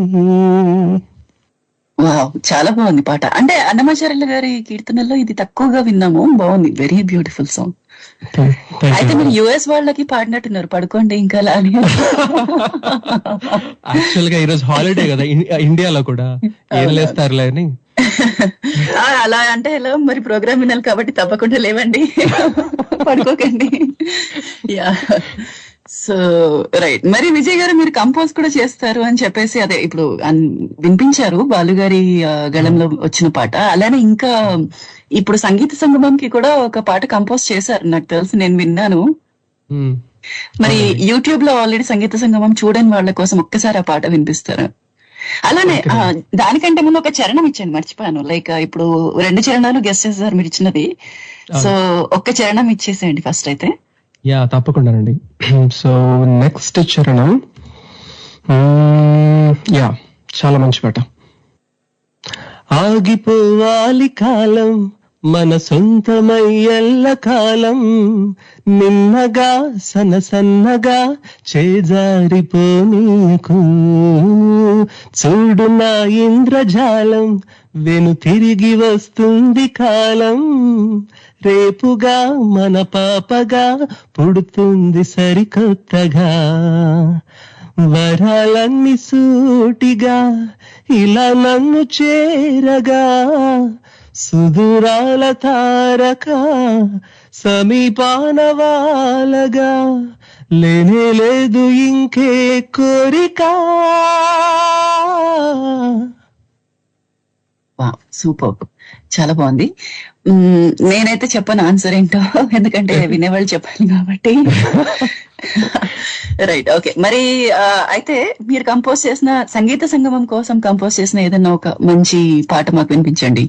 S3: వావ్, చాలా బాగుంది పాట. అంటే అన్నమాచార్యుల గారి కీర్తనల్లో ఇది తక్కువగా విన్నాము, బాగుంది. Very beautiful song. అయితే మీరు యుఎస్ వాళ్ళకి పాడినట్టున్నారు, పడుకోండి ఇంకా అలా అని.
S4: యాక్చువల్ గా ఈరోజు హాలిడే కదా ఇండియాలో కూడా, ఏం లేస్తారులే అని.
S3: అలా అంటే ఎలా మరి, ప్రోగ్రామ్ వినాలి కాబట్టి తప్పకుండా లేవండి, పడుకోకండి. Yeah, so right. మరి విజయ్ గారు మీరు కంపోజ్ కూడా చేస్తారు అని చెప్పేసి అదే ఇప్పుడు వినిపించారు, బాలుగారి గళంలో వచ్చిన పాట. అలానే ఇంకా ఇప్పుడు సంగీత సంగమంకి కూడా ఒక పాట కంపోజ్ చేశారు, నాకు తెలుసు, నేను విన్నాను. మరి యూట్యూబ్ లో ఆల్రెడీ సంగీత సంగమం చూడని వాళ్ళ కోసం ఒక్కసారి ఆ పాట వినిపిస్తారు. అలానే దానికంటే ముందు ఒక చరణం ఇచ్చాను, మర్చిపోయాను. లైక్ ఇప్పుడు 2 చరణాలు గెస్ట్ చేశారు మీరు ఇచ్చినది, సో ఒక్క చరణం ఇచ్చేసేయండి ఫస్ట్ అయితే.
S4: యా, తప్పకుండానండి. సో నెక్స్ట్ చరణం, యా, చాలా మంచి పాట. ఆగిపోవాలి కాలం మన సొంతమై ఎల్ల కాలం, నిన్నగా సన్నగా చేజారిపోనీకు, చూడు నా ఇంద్రజాలం వెను తిరిగి వస్తుంది కాలం, రేపుగా మన పాపగా పుడుతుంది సరికొత్తగా, వరాలన్నీ సూటిగా ఇలా నన్ను చేరగా, సుదూరాల తారక సమీపాన వాలగా, లేనే లేదు ఇంకే కోరిక.
S3: సూపర్, చాలా బాగుంది. నేనైతే చెప్పను ఆన్సర్ ఏంటో, ఎందుకంటే వినేవాళ్ళు చెప్పాలి కాబట్టి. Right, okay. మరి అయితే మీరు కంపోజ్ చేసిన సంగీత సంగమం కోసం కంపోజ్ చేసిన ఏదైనా ఒక మంచి పాట మాకు వినిపించండి.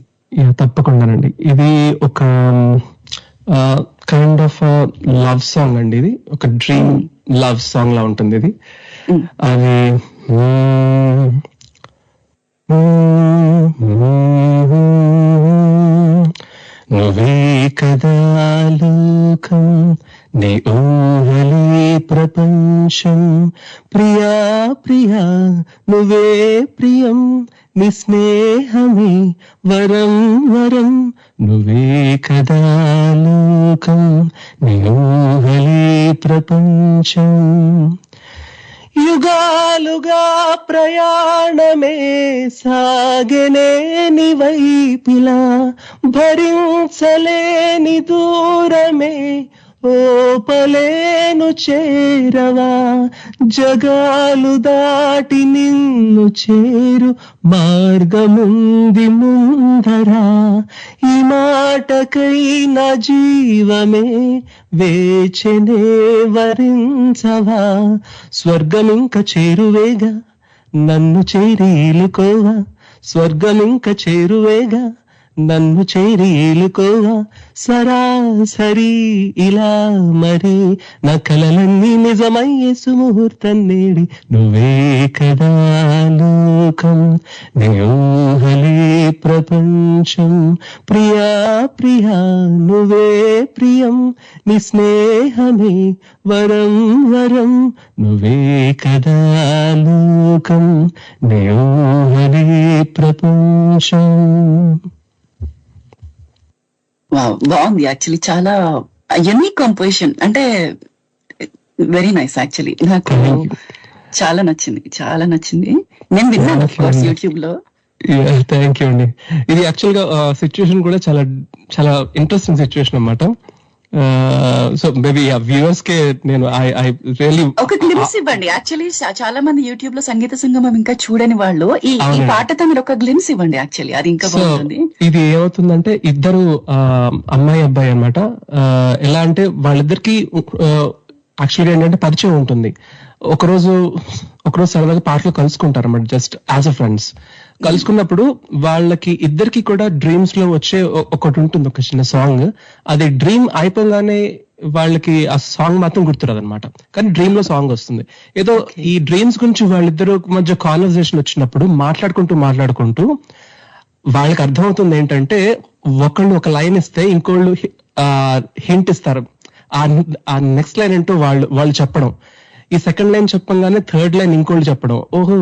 S4: తప్పకుండానండి. ఇది ఒక కైండ్ ఆఫ్ లవ్ సాంగ్ అండి. ఇది ఒక డ్రీమ్ లవ్ సాంగ్ లా ఉంటుంది ఇది. అది నువ్వే కదా లోకం, నీ ఊహలే ప్రపంచం, ప్రియా ప్రియా నువ్వే ప్రియం, నీ స్నేహమే వరం వరం, నువ్వే కదా లోకం, నీ ఊహలే ప్రపంచం, యుగాలుగా ప్రయాణమే సాగనే నీ వైపిలా, భరించలేని దూరమే ఓపలేను చేరవా, జగాలు దాటి నిన్ను చేరు మార్గముంది ముందరా, ఈ మాటకై నా జీవమే వేచనే వరించవా, స్వర్గమింక చేరువేగా నన్ను చేరీలుకోవా, స్వర్గమింక చేరువేగా, నన్ను చేరీలుకోవా, సరాసరి ఇలా మరి నా కలలన్నీ నిజమయ్యే సుముహూర్తం నేడి, నువ్వే కదా లోకం, నీ ఊహలే ప్రపంచం, ప్రియా ప్రియా నువ్వే ప్రియం, నీ స్నేహమే వరం వరం, నువ్వే కదా లోకం, నీ ఊహలే ప్రపంచం.
S3: బాగుంది యాక్చువల్లీ, చాలా యూనిక్ కంపోజిషన్, అంటే వెరీ నైస్ యాక్చువల్లీ. నాకు చాలా నచ్చింది, చాలా నచ్చింది. నేను విన్నాను ఆఫ్ కోర్స్ యూట్యూబ్ లో.
S4: థ్యాంక్ యూ అండి. ఇది యాక్చువల్ గా సిచ్యువేషన్ కూడా చాలా చాలా ఇంట్రెస్టింగ్ సిచ్యువేషన్ అన్నమాట. సో మేబీ వ్యూవర్స్ కే నేను ఐ రియల్లీ
S3: ఒక గ్లిమ్స్ ఇవ్వండి. యాక్చువల్లీ చాలా మంది యూట్యూబ్ లో సంగీత సంగమం ఇంకా చూడని వాళ్ళు ఈ పాటతో మీరు ఒక గ్లిమ్స్ ఇవ్వండి. యాక్చువల్లీ అది ఇంకా బాగుంటుంది.
S4: ఇది ఏమవుతుందంటే ఇద్దరు అమ్మాయి అబ్బాయి అన్నమాట. ఎలా అంటే వాళ్ళిద్దరికి యాక్చువల్గా ఏంటంటే పరిచయం ఉంటుంది. ఒకరోజు సరదాగా పాటలో కలుసుకుంటారు అన్నమాట, జస్ట్ యాజ్ అ ఫ్రెండ్స్. కలుసుకున్నప్పుడు వాళ్ళకి ఇద్దరికి కూడా డ్రీమ్స్ లో వచ్చే ఒకటి ఉంటుంది, ఒక చిన్న సాంగ్. అది డ్రీమ్ అయిపోగానే వాళ్ళకి ఆ సాంగ్ మాత్రం గుర్తురాదు అనమాట, కానీ డ్రీమ్ లో సాంగ్ వస్తుంది. ఏదో ఈ డ్రీమ్స్ గురించి వాళ్ళిద్దరు మధ్య కాన్వర్సేషన్ వచ్చినప్పుడు మాట్లాడుకుంటూ వాళ్ళకి అర్థమవుతుంది ఏంటంటే, ఒకళ్ళు ఒక లైన్ ఇస్తే ఇంకోళ్ళు హింట్ ఇస్తారు. ఆ నెక్స్ట్ లైన్ ఏంటో వాళ్ళు చెప్పడం, ఈ సెకండ్ లైన్ చెప్పంగానే థర్డ్ లైన్ ఇంకోళ్ళు చెప్పడం. ఓహో,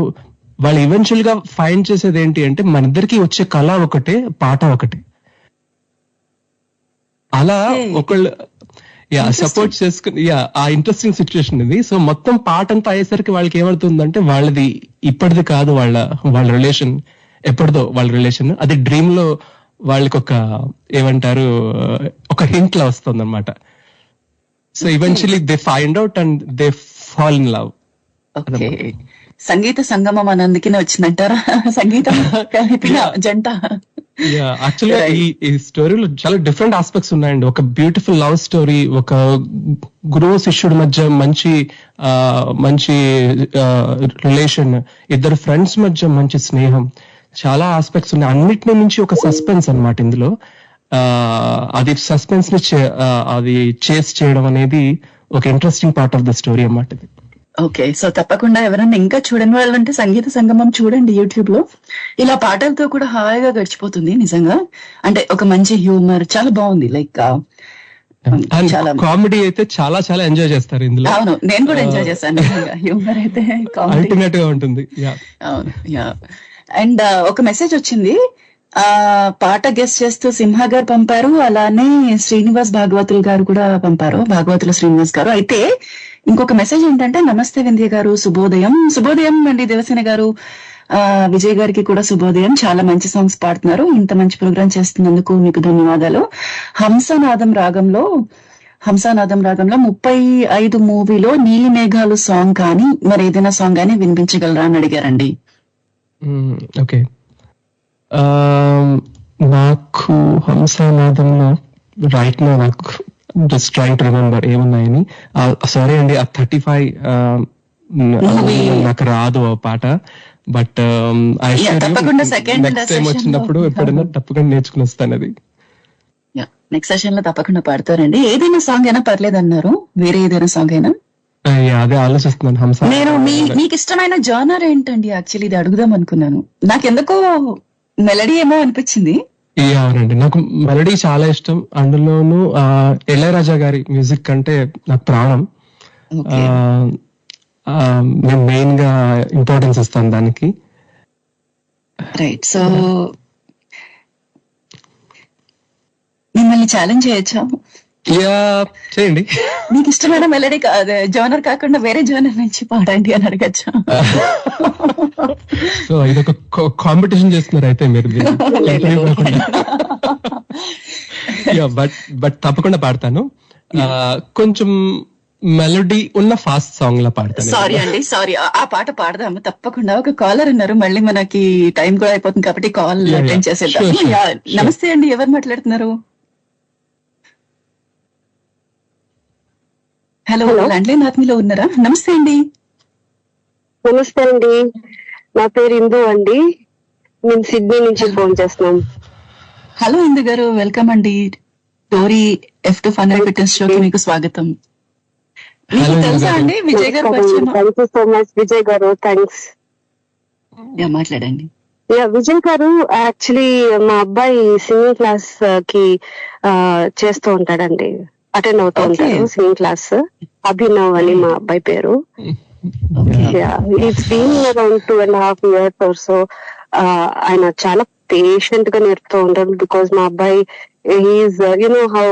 S4: వాళ్ళు ఈవెన్చువల్ గా ఫైండ్ చేసేది ఏంటి అంటే మన ఇద్దరికి వచ్చే కళ ఒకటే, పాట ఒకటే. అలా ఒకళ్ళు సపోర్ట్ చేసుకుని ఆ ఇంట్రెస్టింగ్ సిచ్యువేషన్ ఇది. సో మొత్తం పాట అంతా అయ్యేసరికి వాళ్ళకి ఏమవుతుందంటే, వాళ్ళది ఇప్పటిది కాదు, వాళ్ళ రిలేషన్ ఎప్పటిదో వాళ్ళ రిలేషన్. అది డ్రీమ్ లో వాళ్ళకి ఏమంటారు, ఒక హింట్ లా వస్తుంది అనమాట. So eventually they find out and they fall in love.
S3: Okay, Sangeetha Sangamam అని అందుకనే వచ్చిందంటారా, సంగీతం కలిపిన జంట.
S4: యాక్చువల్గా ఈ స్టోరీలో చాలా డిఫరెంట్ ఆస్పెక్ట్స్ ఉన్నాయండి. ఒక బ్యూటిఫుల్ లవ్ స్టోరీ, ఒక గురువు శిష్యుడి మధ్య మంచి రిలేషన్, ఇద్దరు ఫ్రెండ్స్ మధ్య మంచి స్నేహం, చాలా ఆస్పెక్ట్స్ ఉన్నాయి. అన్నిటిని మించి ఒక సస్పెన్స్ అన్నమాట ఇందులో. అది సస్పెన్స్ ని అది చేస్ చేయడం అనేది ఒక interesting part of the story అన్నమాట ఇది.
S3: ఓకే, సో తప్పకుండా ఎవరైనా ఇంకా చూడని వాళ్ళు అంటే సంగీత సంగమం చూడండి యూట్యూబ్ లో. ఇలా పాటలతో కూడా హాయిగా గడిచిపోతుంది నిజంగా. అంటే ఒక మంచి హ్యూమర్, చాలా బాగుంది. లైక్
S4: కామెడీ అయితే చాలా చాలా ఎంజాయ్ చేస్తారు ఇందులో.
S3: అవును, నేను కూడా ఎంజాయ్ చేశాను. హ్యూమర్ అయితే
S4: అల్టిమేట్ గా ఉంటుంది.
S3: అవును, యా. అండ్ ఒక మెసేజ్ వచ్చింది, పాట గెస్ట్ చేస్తూ సింహ గారు పంపారు, అలానే శ్రీనివాస్ భాగవతులు గారు కూడా పంపారు, భాగవతుల శ్రీనివాస్ గారు. అయితే ఇంకొక మెసేజ్ ఏంటంటే, నమస్తే వింధ్య గారు, శుభోదయం. శుభోదయం అండి దేవసేన గారు. విజయ్ గారికి కూడా శుభోదయం. చాలా మంచి సాంగ్స్ పాడుతున్నారు, ఇంత మంచి ప్రోగ్రామ్ చేస్తున్నందుకు మీకు ధన్యవాదాలు. హంసనాదం రాగంలో 35 మూవీలో నీలి మేఘాలు సాంగ్ కానీ మరి ఏదైనా సాంగ్ కానీ వినిపించగలరా అని అడిగారండి.
S4: ఓకే, నాకు హంసనాదంలో రైట్ నా నాకు జస్ట్ ట్రైంగ్ టు రిమెంబర్ ఏమున్నాయని. సారీ అండి, ఆ 35 నాకు రాదు ఆ పాట. బట్ నెక్స్ట్ టైం వచ్చినప్పుడు ఎప్పుడైనా తప్పకుండా నేర్చుకుని వస్తాను అది.
S3: నెక్స్ట్ సెషన్ లో తప్పకుండా పాడతారండి. ఏదైనా సాంగ్ అయినా పర్లేదు అన్నారు, వేరే ఏదైనా సాంగ్ అయినా?
S4: అదే ఆలోచిస్తున్నాను. హంస,
S3: నేను మీకు ఇష్టమైన జానర్ ఏంటండి? యాక్చువల్లీ ఇది అడుగుదాం అనుకున్నాను, నాకెందుకో మెలడీ ఏమో అనిపించింది.
S4: అవునండి, నాకు మెలడీ చాలా ఇష్టం. అందులోనూ ఇళయరాజా గారి మ్యూజిక్ అంటే నాకు ప్రాణం. నేను మెయిన్ గా ఇంపార్టెన్స్ ఇస్తాను దానికి.
S3: రైట్, సో మిమ్మల్ని ఛాలెంజ్ చేయొచ్చా?
S4: చేయండి.
S3: మీకు ఇష్టమైన మెలడీ జోనర్ కాకుండా వేరే జోనర్ నుంచి పాడండి అని అడగచ్చా?
S4: సో ఇదొక కాంపిటీషన్ చేస్తున్నారు అయితే మీరు. బట్ తప్పకుండా పాడతాను. కొంచెం మెలోడీ ఉన్న ఫాస్ట్ సాంగ్ లా పాడతాను.
S3: సారీ అండి, సారీ. ఆ పాట పాడదాము తప్పకుండా. ఒక కాలర్ ఉన్నారు, మళ్ళీ మనకి టైం కూడా అయిపోతుంది కాబట్టి కాల్ అటెండ్ చేసేద్దాం. నమస్తే అండి, ఎవరు మాట్లాడుతున్నారు? హలో, ల్యాండ్లైన్ ఆత్మీలో ఉన్నారా? నమస్తే అండి.
S8: నమస్తే అండి. నా పేరు ఇందు అండి, మేము సిడ్నీ నుంచి ఫోన్ చేస్తున్నాం.
S3: హలో ఇందు గారు, వెల్కమ్ అండి. Tori F2 fun and fitness షోకి మీకు స్వాగతం. మీకు తెలుసా అండి విజయ్ గారు పరిచయం?
S8: Thank you so much Vijay గారు, థ్యాంక్స్.
S3: మాట్లాడండి.
S8: విజయ్ గారు, యాక్చువల్లీ మా అబ్బాయి సింగింగ్ క్లాస్ కి చేస్తూ ఉంటాడండి, అటెండ్ అవుతూ ఉంటాడు సింగింగ్ క్లాస్. అభినవ్ అని మా అబ్బాయి పేరు. It's been around 2.5 years or so. ఆయన చాలా పేషెంట్ గా నేర్పుతూ ఉంటారు. బికాస్ మా అబ్బాయి ఈజ్ హౌ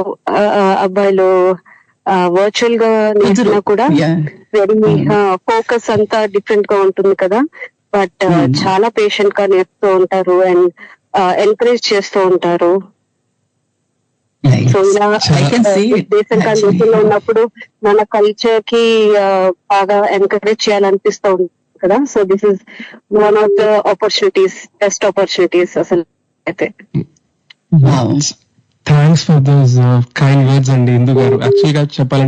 S8: అబ్బాయిలు వర్చువల్ గా నేర్చినా కూడా వెరీ ఫోకస్ అంతా డిఫరెంట్ గా ఉంటుంది కదా. బట్ చాలా పేషెంట్ గా నేర్పుతూ ఉంటారు అండ్ ఎంకరేజ్ చేస్తూ ఉంటారు. సో ఇలా దేశంలో ఉన్నప్పుడు మన కల్చర్ కి బాగా ఎంకరేజ్ చేయాలనిపిస్తూ ఉంటుంది కదా. So this is one of the opportunities, best opportunities అసలు అయితే.
S4: Thanks for those kind words అండి ఇందు గారు. యాక్చువల్ గా చెప్పాలంటే